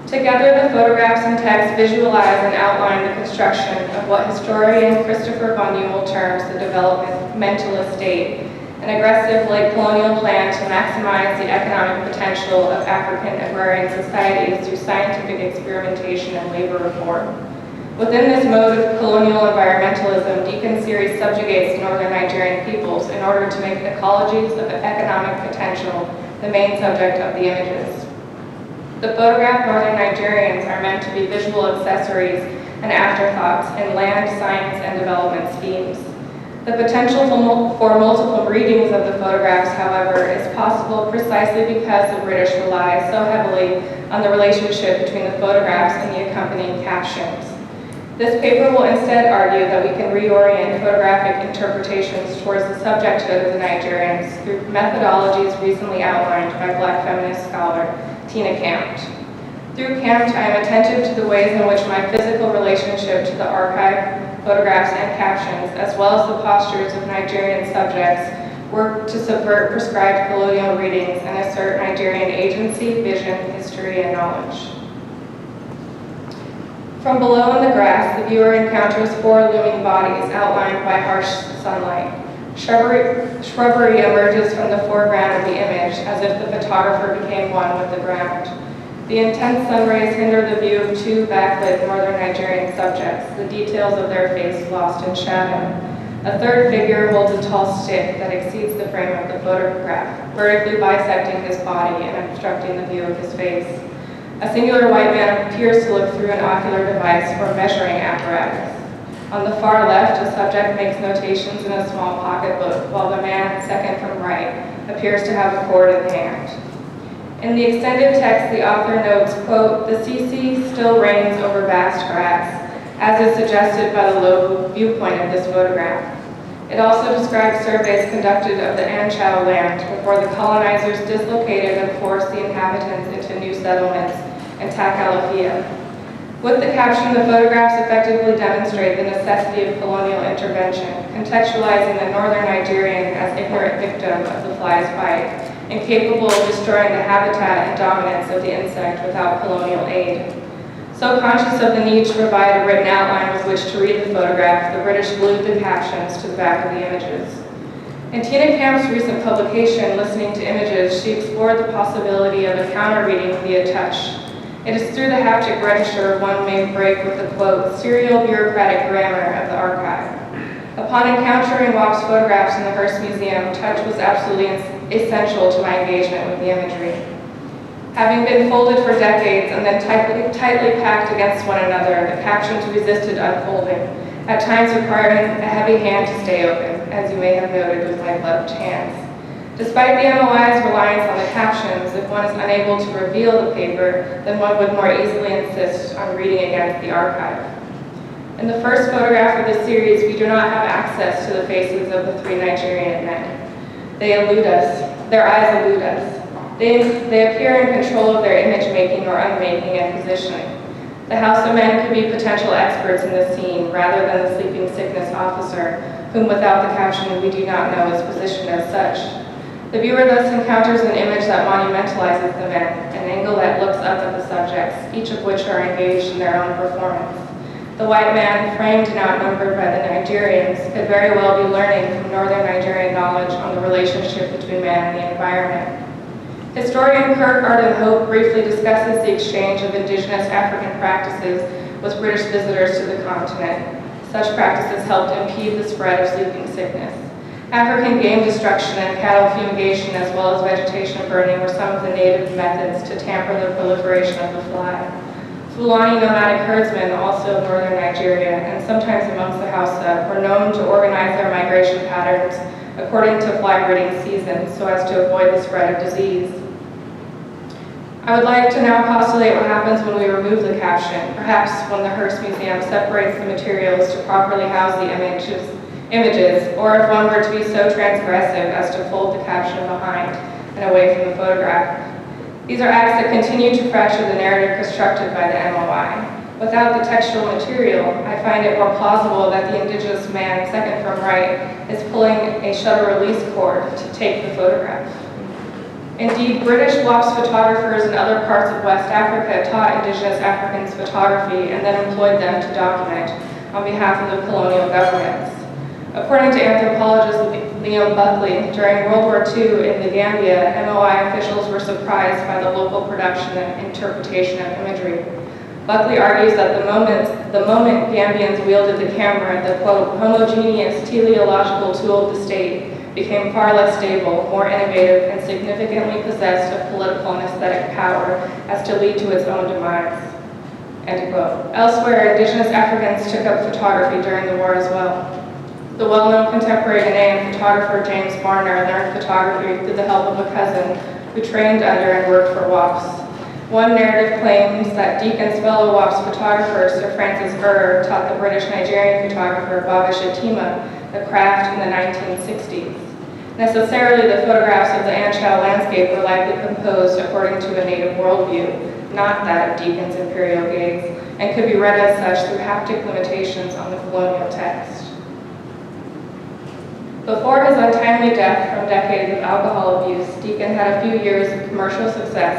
Together, the photographs and text visualize and outline the construction of what historian Christopher von Newell terms the developmentalist state, an aggressive late colonial plan to maximize the economic potential of African agrarian societies through scientific experimentation and labor reform. Within this mode of colonial environmentalism, Deacon's series subjugates northern Nigerian peoples in order to make ecologies of economic potential the main subject of the images. The photographed northern Nigerians are meant to be visual accessories and afterthoughts in land, science, and development schemes. The potential for multiple readings of the photographs, however, is possible precisely because the British rely so heavily on the relationship between the photographs and the accompanying captions. This paper will instead argue that we can reorient photographic interpretations towards the subjecthood of the Nigerians through methodologies recently outlined by Black feminist scholar Tina Campt. Through Campt, I am attentive to the ways in which my physical relationship to the archive, photographs, and captions, as well as the postures of Nigerian subjects, work to subvert prescribed colonial readings and assert Nigerian agency, vision, history, and knowledge. From below in the grass, the viewer encounters four looming bodies outlined by harsh sunlight. Shrubbery emerges from the foreground of the image, as if the photographer became one with the ground. The intense sun rays hinder the view of two backlit northern Nigerian subjects, the details of their face lost in shadow. A third figure holds a tall stick that exceeds the frame of the photograph, vertically bisecting his body and obstructing the view of his face. A singular white man appears to look through an ocular device or measuring apparatus. On the far left, a subject makes notations in a small pocketbook, while the man, second from right, appears to have a cord in hand. In the extended text, the author notes, quote, "The tsetse still reigns over vast grass, as is suggested by the low viewpoint of this photograph." It also describes surveys conducted of the Anchow land before the colonizers dislocated and forced the inhabitants into new settlements in Takalafia. With the caption, the photographs effectively demonstrate the necessity of colonial intervention, contextualizing the northern Nigerian as ignorant victim of the fly's bite, incapable of destroying the habitat and dominance of the insect without colonial aid. So conscious of the need to provide a written outline with which to read the photograph, the British glued the captions to the back of the images. In Tina Camp's recent publication, Listening to Images, she explored the possibility of a counter-reading via touch. It is through the haptic register one may break with the, quote, serial bureaucratic grammar of the archive. Upon encountering WAP's photographs in the Hearst Museum, touch was absolutely essential to my engagement with the imagery. Having been folded for decades and then tightly packed against one another, the captions resisted unfolding, at times requiring a heavy hand to stay open, as you may have noted with my gloved hands. Despite the MOI's reliance on the captions, if one is unable to reveal the paper, then one would more easily insist on reading against the archive. In the first photograph of the series, we do not have access to the faces of the three Nigerian men. They elude us. Their eyes elude us. They appear in control of their image-making or unmaking and positioning. The House of Men could be potential experts in the scene rather than the sleeping sickness officer, whom without the caption we do not know is positioned as such. The viewer thus encounters an image that monumentalizes the men, an angle that looks up at the subjects, each of which are engaged in their own performance. The white man, framed and outnumbered by the Nigerians, could very well be learning from northern Nigerian knowledge on the relationship between man and the environment. Historian Kirk Arden Hope briefly discusses the exchange of indigenous African practices with British visitors to the continent. Such practices helped impede the spread of sleeping sickness. African game destruction and cattle fumigation, as well as vegetation burning, were some of the native methods to tamper the proliferation of the fly. Fulani nomadic herdsmen, also of northern Nigeria, and sometimes amongst the Hausa, were known to organize their migration patterns according to fly breeding seasons so as to avoid the spread of disease. I would like to now postulate what happens when we remove the caption, perhaps when the Hearst Museum separates the materials to properly house the images, or if one were to be so transgressive as to fold the caption behind and away from the photograph. These are acts that continue to fracture the narrative constructed by the MOI. Without the textual material, I find it more plausible that the indigenous man, second from right, is pulling a shutter release cord to take the photograph. Indeed, British WAPS photographers in other parts of West Africa taught indigenous Africans photography and then employed them to document on behalf of the colonial governments. According to anthropologist Liam Buckley, during World War II in the Gambia, MOI officials were surprised by the local production and interpretation of imagery. Buckley argues that the moment Gambians wielded the camera, the quote, homogeneous teleological tool of the state became far less stable, more innovative, and significantly possessed of political and aesthetic power as to lead to its own demise. End quote. Elsewhere, indigenous Africans took up photography during the war as well. The well-known contemporary Ghanaian photographer James Marner learned photography through the help of a cousin who trained under and worked for WAPS. One narrative claims that Deacon's fellow WAPS photographer, Sir Francis Burr, taught the British Nigerian photographer Baba Shatima the craft in the 1960s. Necessarily, the photographs of the Anchow landscape were likely composed according to a native worldview, not that of Deacon's imperial gaze, and could be read as such through haptic limitations on the colonial text. Before his untimely death from decades of alcohol abuse, Deacon had a few years of commercial success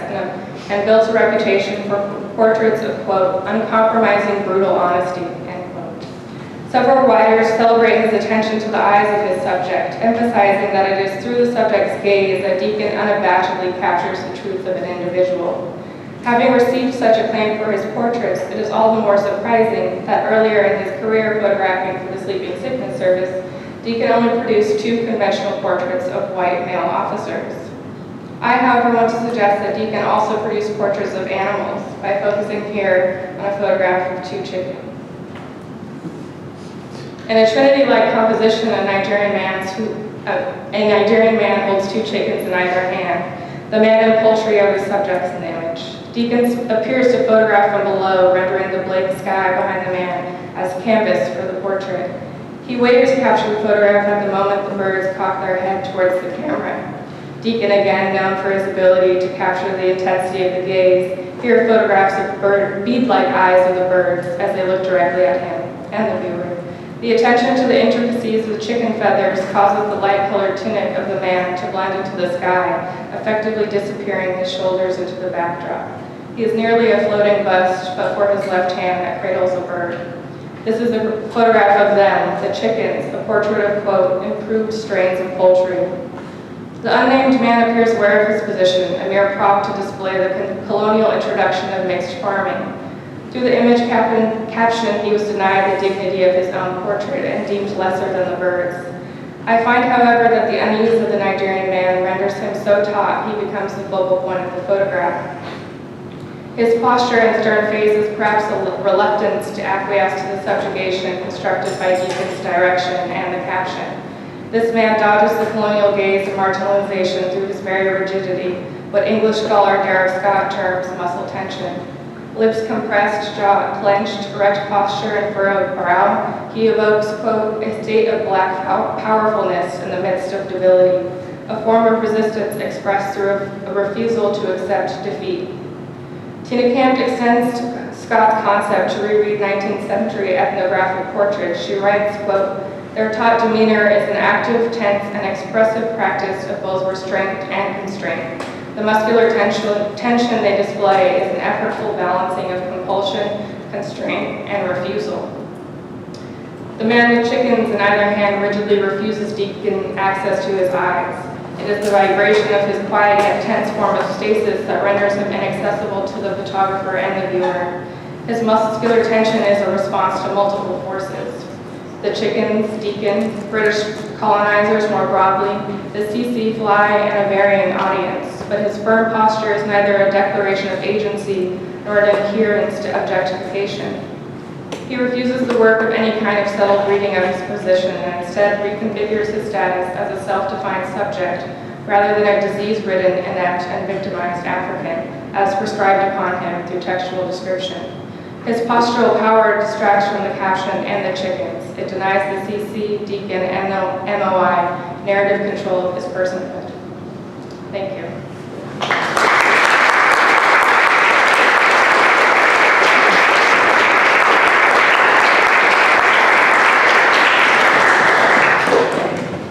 and built a reputation for portraits of, quote, uncompromising brutal honesty, end quote. Several writers celebrate his attention to the eyes of his subject, emphasizing that it is through the subject's gaze that Deacon unabashedly captures the truth of an individual. Having received such acclaim for his portraits, it is all the more surprising that earlier in his career photographing for the Sleeping Sickness Service, Deacon only produced 2 conventional portraits of white male officers. I, however, want to suggest that Deacon also produced portraits of animals by focusing here on a photograph of 2 chickens. In a Trinity-like composition, a Nigerian man holds 2 chickens in either hand. The man and poultry are the subjects in the image. Deacon appears to photograph from below, rendering the blank sky behind the man as canvas for the portrait. He waves to capture the photograph at the moment the birds cock their head towards the camera. Deacon, again known for his ability to capture the intensity of the gaze, here photographs of bead-like eyes of the birds as they look directly at him and the viewer. The attention to the intricacies of chicken feathers causes the light-colored tunic of the man to blend into the sky, effectively disappearing his shoulders into the backdrop. He is nearly a floating bust, but for his left hand that cradles a bird. This is a photograph of them, the chickens, a portrait of, quote, improved strains of poultry. The unnamed man appears aware of his position, a mere prop to display the colonial introduction of mixed farming. Through the image caption, he was denied the dignity of his own portrait and deemed lesser than the birds. I find, however, that the unease of the Nigerian man renders him so taut he becomes the focal point of the photograph. His posture and stern face is perhaps a reluctance to acquiesce to the subjugation constructed by Deacon's direction and the caption. This man dodges the colonial gaze and marginalization through his very rigidity, what English scholar Derek Scott terms muscle tension. Lips compressed, jaw clenched, erect posture, and furrowed brow, he evokes, quote, a state of black powerfulness in the midst of debility, a form of resistance expressed through a refusal to accept defeat. Tina Camp extends Scott's concept to reread 19th century ethnographic portraits. She writes, quote, "Their taught demeanor is an active, tense, and expressive practice of both restraint and constraint. The muscular tension they display is an effortful balancing of compulsion, constraint, and refusal." The man with chickens in either hand rigidly refuses Deacon access to his eyes. It is the vibration of his quiet yet tense form of stasis that renders him inaccessible to the photographer and the viewer. His muscular tension is a response to multiple forces. The chickens, Deacon, British colonizers more broadly, the CC fly, and a varying audience. But his firm posture is neither a declaration of agency nor an adherence to objectification. He refuses the work of any kind of settled reading of his position and instead reconfigures his status as a self-defined subject rather than a disease-ridden, inept, and victimized African, as prescribed upon him through textual description. His postural power distracts from the caption and the chickens. It denies the CC, Deacon, and the MOI narrative control of his personhood. Thank you.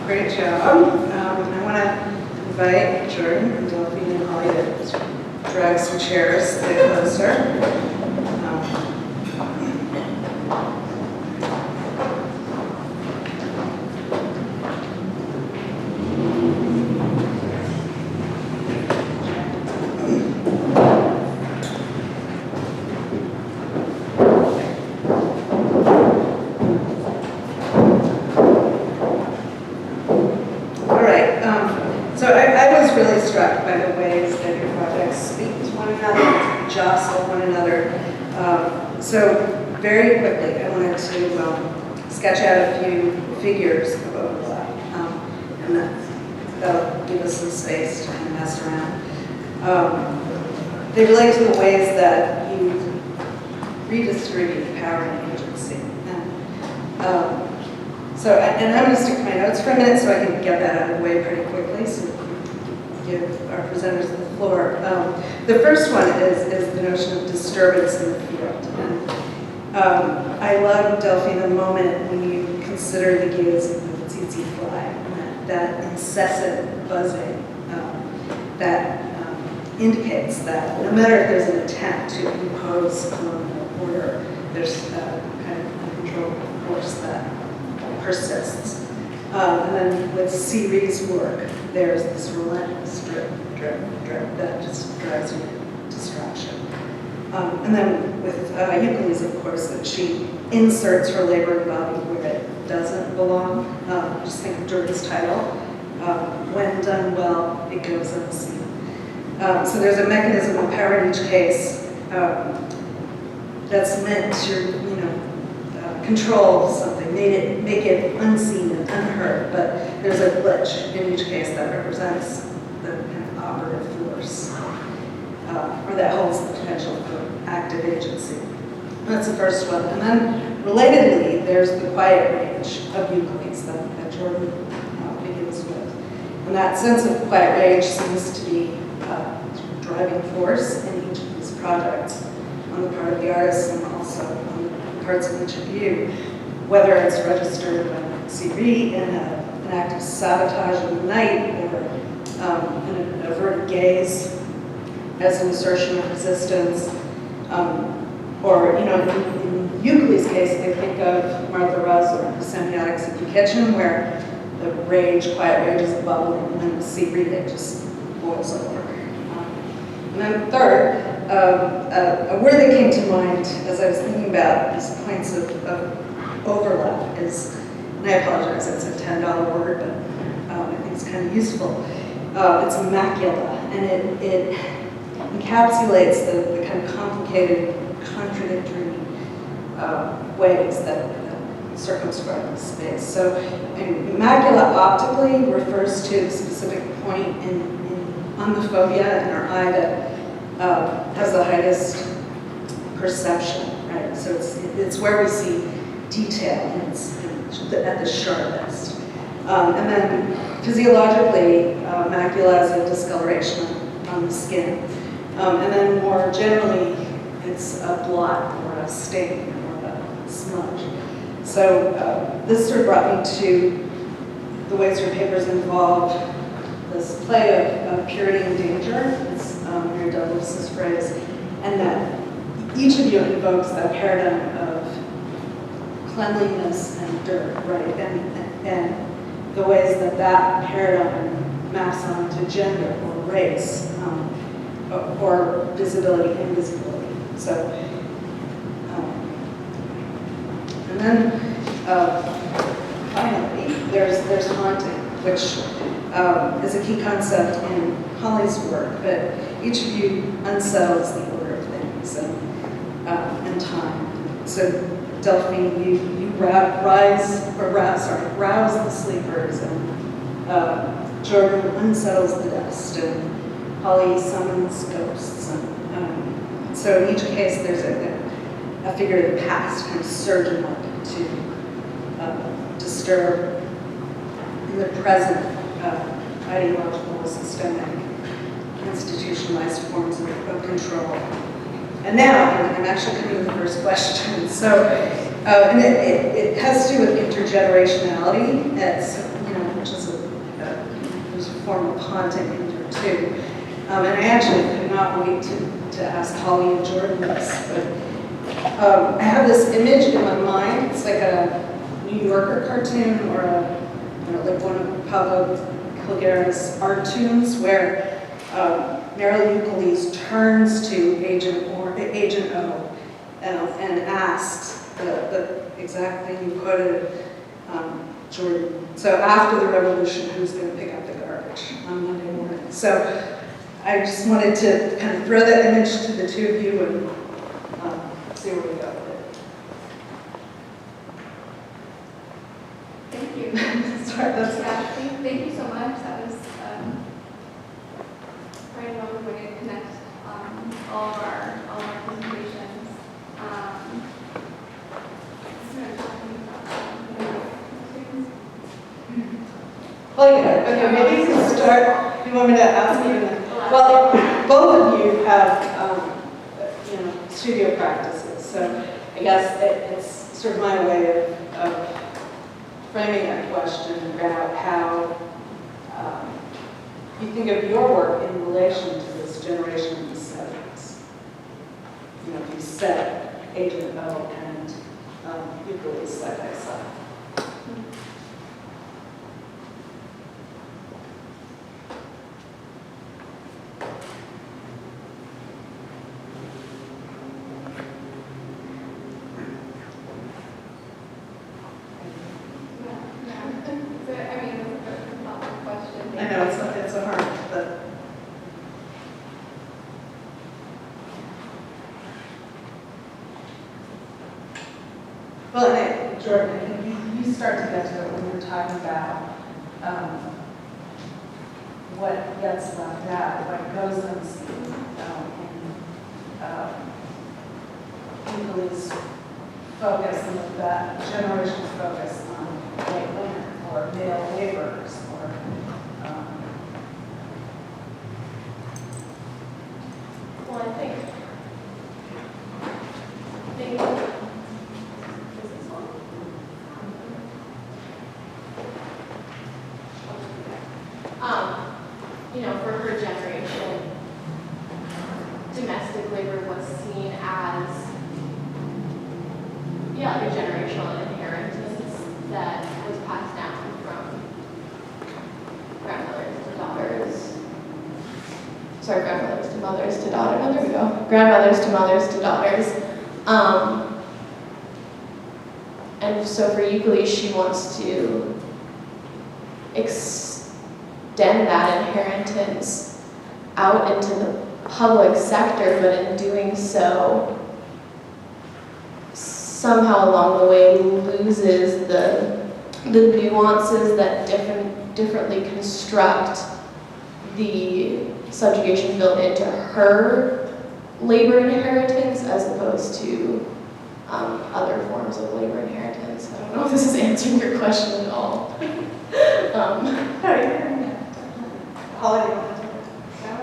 Great job. I want to invite Jordan and Delphine and Holly to drag some chairs a bit closer. So very quickly, I wanted to sketch out a few figures of overlap, and that'll give us some space to kind of mess around. They relate to the ways that you redistribute power and agency. And I'm going to stick to my notes for a minute so I can get that out of the way pretty quickly, so give our presenters the floor. The first one is the notion of disturbance in the field. And I love, Delphine, the moment when you consider the gaze of the tsetse fly, and that incessant buzzing that indicates that no matter if there's an attempt to impose colonial order, there's a kind of uncontrolled force that persists. And then with C. Ree's work, there's this relentless drip, drip, drip that just drives you to distraction. And then with Ukeles, of course, that she inserts her laboring body where it doesn't belong. Just think of Jordan's title. When done well, it goes unseen. So there's a mechanism of power in each case that's meant to, control something, make it unseen and unheard. But there's a glitch in each case that represents the kind of operative force, or that holds the potential for active agency. That's the first one. And then, relatedly, there's the quiet rage of Ukeles that Jordan begins with. And that sense of quiet rage seems to be a driving force in each of these projects on the part of the artist and also on the parts of each of you, whether it's registered by C.R. in an act of sabotage in the night or in an averted gaze as an assertion of resistance, or in Ukeles' case, they think of Martha Russ or the semiotics of the kitchen, where the quiet rage is bubbling, and then the C.R. it just boils over. And then third, a word that came to mind as I was thinking about these points of overlap is, and I apologize, it's a $10 word, but I think it's kind of useful. It's macula, and it encapsulates the kind of complicated, contradictory ways that circumscribe the space. So macula optically refers to a specific point on the fovea in our eye that has the highest perception, right? So it's where we see detail, and it's at the sharpest. And then Physiologically, macula is a discoloration on the skin. And then more generally, it's a blot or a stain or a smudge. So this sort of brought me to the ways your papers involve this play of purity and danger. It's Mary Douglas's phrase, and that each of you invokes that paradigm of cleanliness and dirt, right? And the ways that that paradigm maps onto gender or race, or visibility, invisibility. So, and then finally, there's haunting, which is a key concept in Holly's work, but each of you unsettles the order of things and time. So Delphine, you rouse the sleepers, and Jordan unsettles the dust, and Holly summons ghosts. And so in each case, there's a figure of the past kind of surging up to disturb in the present ideological, systemic, institutionalized forms of control. And now, I'm actually coming to the first question. So, and it has to do with intergenerationality, which is there's a form of haunting in here too. And I actually could not wait to ask Holly and Jordan this, but I have this image in my mind. It's like a New Yorker cartoon or like one of Pablo Hilgera's art tunes where Mierle Ukeles turns to Agent O and asks the exact thing you quoted, Jordan. So after the revolution, who's going to pick up the garbage on Monday morning? So I just wanted to kind of throw that image to the two of you and see where we go with it. Thank you. Sorry, that's Thank you so much. That was quite a long way to connect all of our presentations. Well, yeah, okay, maybe you can start. You want me to ask you? Well, both of you have, studio practices, so I guess it's sort of my way of framing that question about how you think of your work in relation to this generation in the 70s. If you set Agent O and Ukeles side by side. I know it's a hard, but well, Jordan, I think you start to get to it when you're talking about what gets left out, what goes unseen, and Ukeles' focus and that generation's focus on white women or male laborers or Well, I think is this one? For her generation, domestic labor was seen as, like a generational inheritance that was passed down from grandmothers to daughters. Sorry, grandmothers to mothers to daughters. Oh, there we go. Grandmothers to mothers to daughters. And so for Ukeles, she wants to extend that inheritance out into the public sector, but in doing so, somehow along the way loses the nuances that differently construct the subjugation built into her labor inheritance as opposed to other forms forms of labor inheritance. I don't know if this is answering your question at all. Yeah,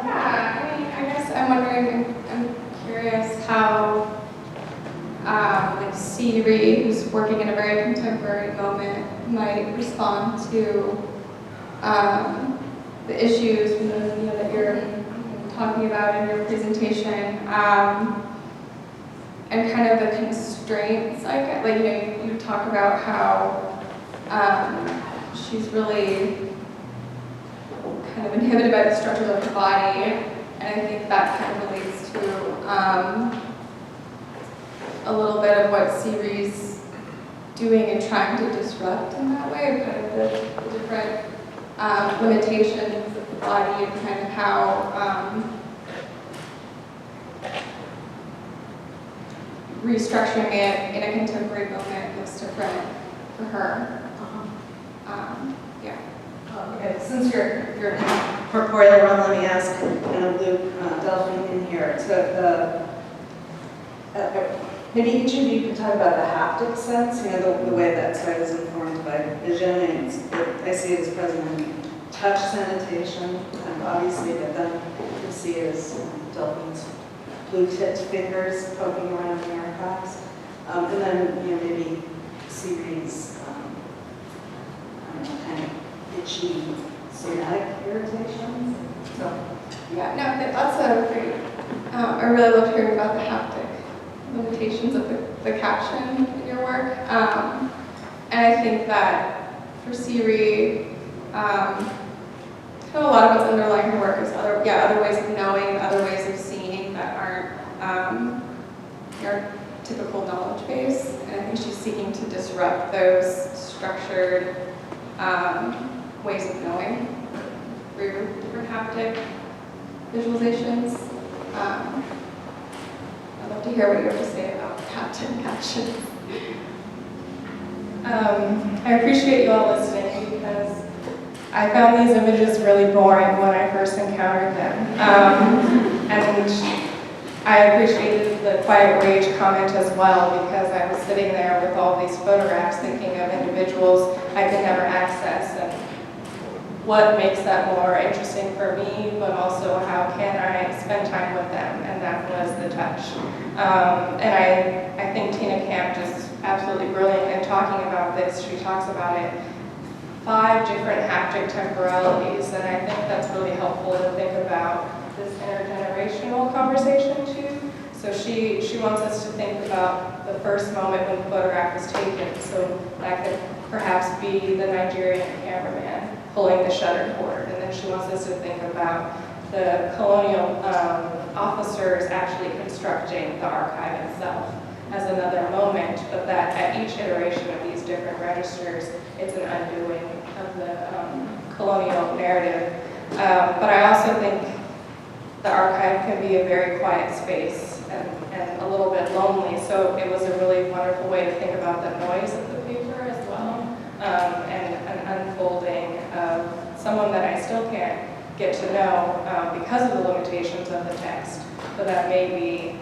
I mean, I guess I'm wondering, I'm curious how, like Siri, who's working in a very contemporary moment, might respond to the issues that you're talking about in your presentation, and kind of the constraints, I guess. Like, you talk about how she's really kind of inhibited by the structures of her body, and I think that kind of relates to a little bit of what Siri's doing and trying to disrupt in that way, kind of the different limitations of the body and kind of how restructuring it in a contemporary moment looks different for her. Yeah. Okay, since you're corporeally run, let me ask Luke, Delphine in here. Maybe each of you can talk about the haptic sense, the way that sight is informed by vision. And I see it as present in touch sanitation, obviously, but then you see it as Delphine's blue-tipped fingers poking around the archives. And then, maybe Siri's, kind of itchy somatic irritations. So, Yeah, no, that's a great, I really love hearing about the haptic limitations of the caption in your work. And I think that for Siri, kind of a lot of what's underlying her work is other ways of knowing, other ways of seeing that aren't your typical knowledge base. And I think she's seeking to disrupt those structured ways of knowing through different haptic visualizations. I'd love to hear what you have to say about haptic captions. I appreciate you all listening because I found these images really boring when I first encountered them. And I appreciated the quiet rage comment as well because I was sitting there with all these photographs thinking of individuals I could never access and what makes that more interesting for me, but also how can I spend time with them, and that was the touch. And I think Tina Camp is absolutely brilliant in talking about this. She talks about it 5 different haptic temporalities, and I think that's really helpful to think about this intergenerational conversation too. So she wants us to think about the first moment when the photograph was taken. So that could perhaps be the Nigerian cameraman pulling the shutter cord. And then she wants us to think about the colonial officers actually constructing the archive itself as another moment, but that at each iteration of these different registers, it's an undoing of the colonial narrative. But I also think the archive can be a very quiet space and a little bit lonely, so it was a really wonderful way to think about the noise of the paper as well, and an unfolding of someone that I still can't get to know because of the limitations of the text, but that maybe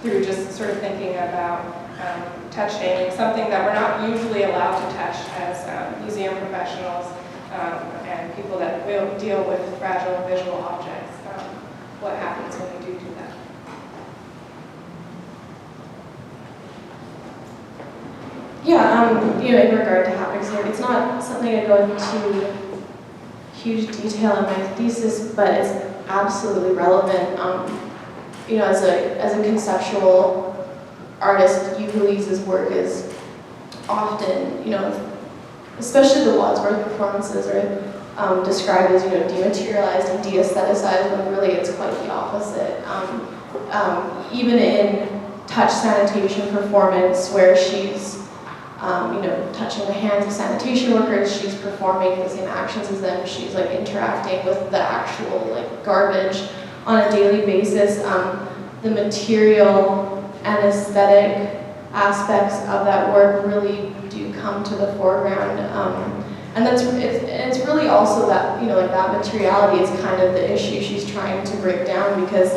through just sort of thinking about touching something that we're not usually allowed to touch as museum professionals and people that will deal with fragile visual objects. What happens when we do that? Yeah, in regard to haptics here, it's not something I go into huge detail in my thesis, but it's absolutely relevant. As a conceptual artist, Ukeles' work is often, especially the Wadsworth performances are described as, dematerialized and de-aestheticized, when really it's quite the opposite. Even in touch sanitation performance, where she's, touching the hands of sanitation workers, she's performing the same actions as them, she's interacting with the actual garbage on a daily basis. The material and aesthetic aspects of that work really do come to the foreground. And it's really also that, that materiality is kind of the issue she's trying to break down, because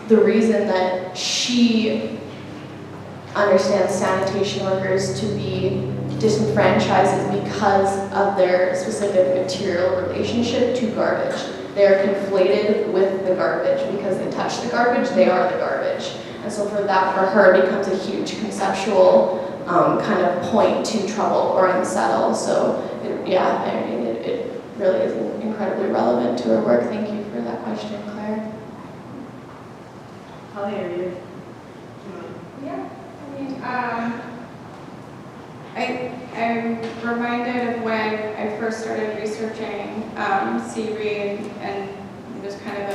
the reason that she understand sanitation workers to be disenfranchised is because of their specific material relationship to garbage. They are conflated with the garbage because they touch the garbage, they are the garbage. And so for her, it becomes a huge conceptual kind of point to trouble or unsettle. So it really is incredibly relevant to her work. Thank you for that question, Claire. Holly, are you? Yeah, I'm reminded of when I first started researching C. and there's kind of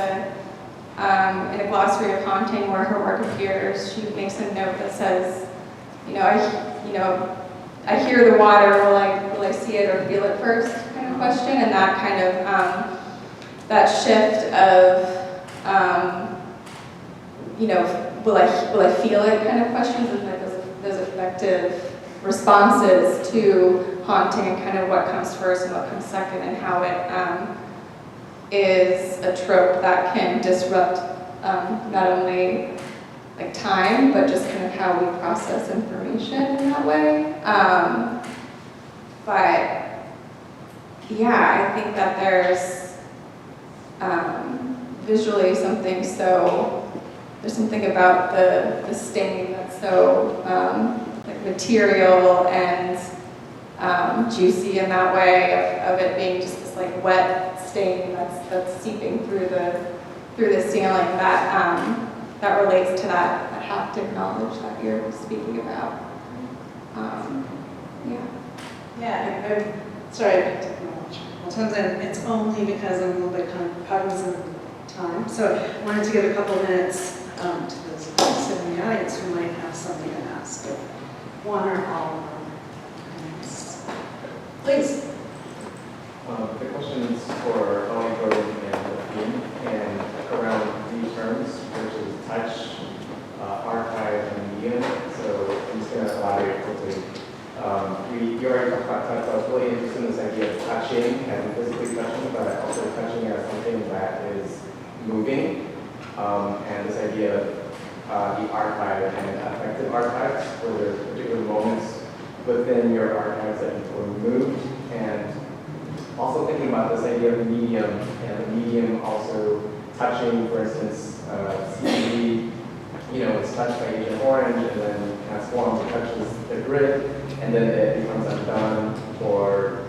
in a glossary of haunting where her work appears, she makes a note that says, I hear the water, will I see it or feel it first kind of question, and that kind of, that shift of, will I feel it kind of questions, and like those effective responses to haunting and kind of what comes first and what comes second, and how it is a trope that can disrupt not only like time, but just kind of how we process information in that way. But yeah, I think that there's visually there's something about the stain that's so like material and juicy in that way of it being just this like wet stain that's seeping through the ceiling that relates to that haptic knowledge that you're speaking about. Yeah, I'm sorry I picked up multiple times, and it's only because I'm a little bit cognizant of time. So I wanted to give a couple minutes to those of us in the audience who might have something to ask. One or all of them. Please. The question is for Holly and Delphine, and around these terms, which is touch, archive, and medium. So I'm just going to elaborate quickly. You already talked about touch. I was really interested in this idea of touching and physically touching, but also touching as something that is moving. And this idea of the archive and affective archives, where there's particular moments within your archives that were moved, and also thinking about this idea of medium, and the medium also touching, for instance, CD, it's touched by Agent Orange and then transforms, it touches the grid, and then it becomes undone, or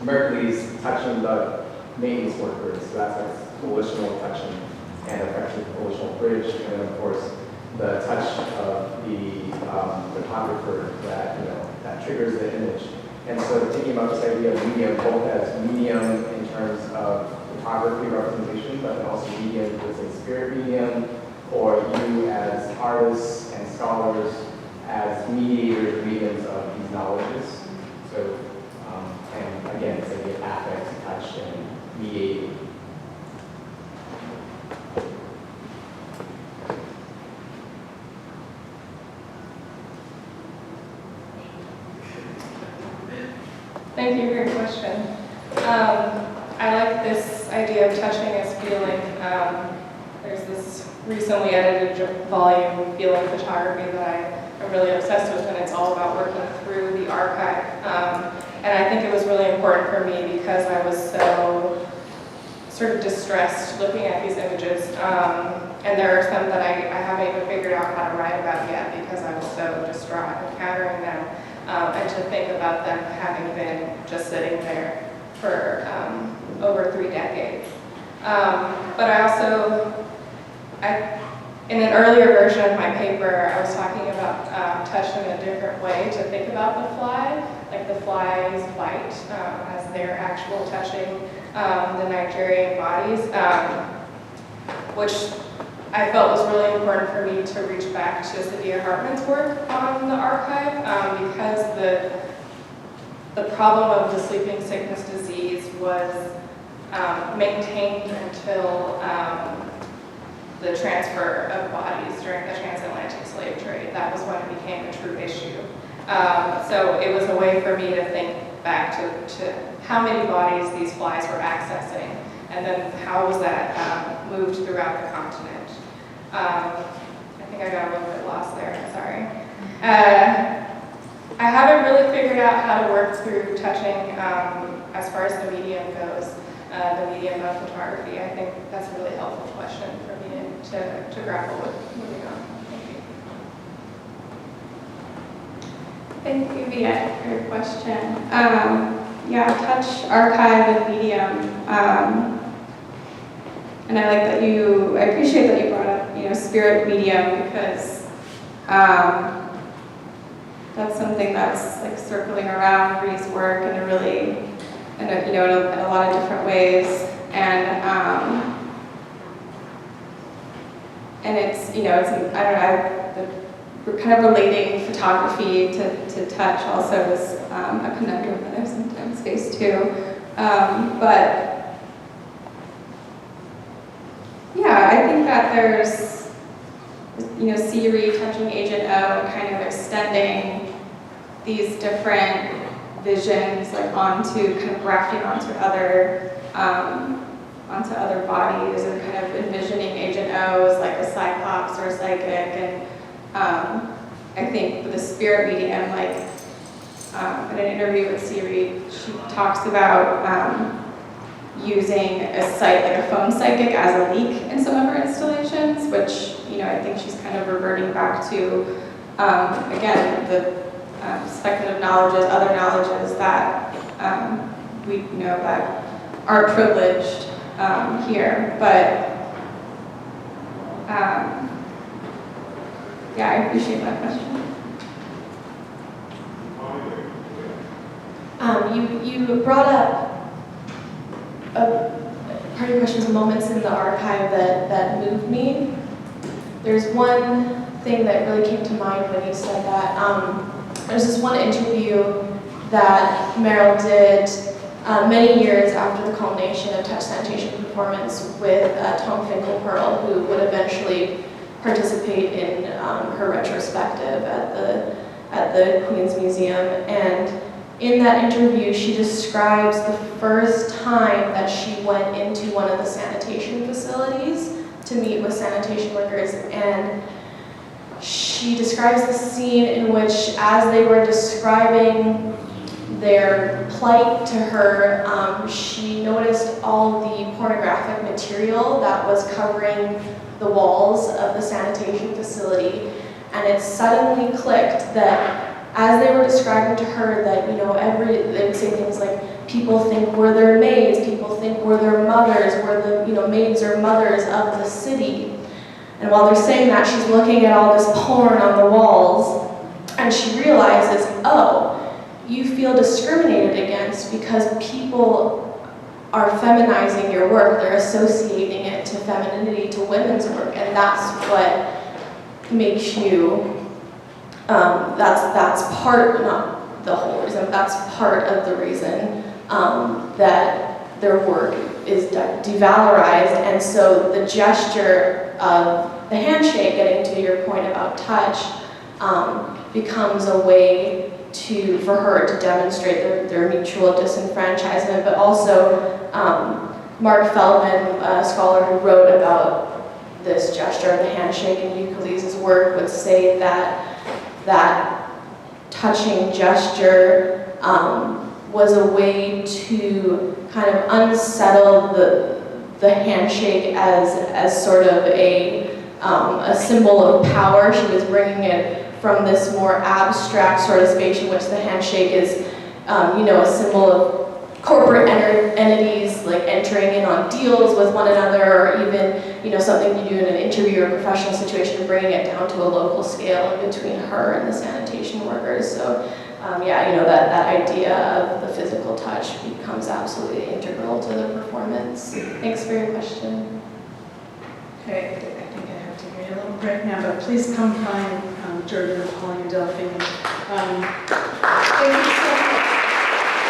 Berkeley's touching the maintenance workers, so that's like volitional touching and affecting volitional bridge, and then of course the touch of the photographer that triggers the image. And so thinking about this idea of medium both as medium in terms of photography representation, but then also medium as a spirit medium, or you as artists and scholars as mediators, mediums of these knowledges. So, and again, it's like the affect, touch, and mediating. Thank you for your question. I like this idea of touching as feeling. There's this recently edited volume, Feeling Photography, that I'm really obsessed with, and it's all about working through the archive. And I think it was really important for me because I was so sort of distressed looking at these images. And there are some that I haven't even figured out how to write about yet because I was so distraught encountering them. And to think about them having been just sitting there for over 3 decades. But in an earlier version of my paper, I was talking about touch in a different way to think about the fly, like the fly's bite as their actual touching the Nigerian bodies, which I felt was really important for me to reach back to Sadia Hartman's work on the archive because the problem of the sleeping sickness disease was maintained until the transfer of bodies during the transatlantic slave trade. That was when it became a true issue. So it was a way for me to think back to how many bodies these flies were accessing, and then how was that moved throughout the continent. I think I got a little bit lost there, I'm sorry. I haven't really figured out how to work through touching as far as the medium goes, the medium of photography. I think that's a really helpful question for me to grapple with moving on. Thank you. Thank you, Viet, for your question. Yeah, touch, archive, and medium. And I like that I appreciate that you brought up, spirit medium, because that's something that's like circling around Ree's work in a really, in a lot of different ways. And it's, I don't know, we're kind of relating photography to touch also is a conundrum that I sometimes face too. But yeah, I think that there's, Siri touching Agent O, kind of extending these different visions like onto, kind of grafting onto other bodies, and kind of envisioning Agent O as like a cyclops or a psychic. And I think with the spirit medium, like in an interview with Siri, she talks about using a phone psychic as a leak in some of her installations, which, I think she's kind of reverting back to, again, the speculative knowledges, other knowledges that we know that are privileged here. But yeah, I appreciate that question. You brought up part of your question was moments in the archive that moved me. There's one thing that really came to mind when you said that. There's this one interview that Mierle did many years after the culmination of Touch Sanitation performance with Tom Finkelpearl, who would eventually participate in her retrospective at the Queen's Museum. And in that interview, she describes the first time that she went into one of the sanitation facilities to meet with sanitation workers. And she describes the scene in which, as they were describing their plight to her, she noticed all the pornographic material that was covering the walls of the sanitation facility. And it suddenly clicked that as they were describing to her that, they would say things like, people think we're their maids, people think we're their mothers, we're the, maids or mothers of the city. And while they're saying that, she's looking at all this porn on the walls, and she realizes, oh, you feel discriminated against because people are feminizing your work, they're associating it to femininity, to women's work, and that's what makes you, that's part, not the whole reason, that's part of the reason that their work is devalorized. And so the gesture of the handshake, getting to your point about touch, becomes a way for her to demonstrate their mutual disenfranchisement. But also, Mark Feldman, a scholar who wrote about this gesture of the handshake in Ukeles' work, would say that touching gesture was a way to kind of unsettle the handshake as sort of a symbol of power. She was bringing it from this more abstract sort of space in which the handshake is, a symbol of corporate entities like entering in on deals with one another, or even, something you do in an interview or professional situation, bringing it down to a local scale between her and the sanitation workers. So, that idea of the physical touch becomes absolutely integral to the performance. Thanks for your question. Okay, I think I have to give you a little break now, but please come find Jordan, Pauline, and Delphine. Thank you so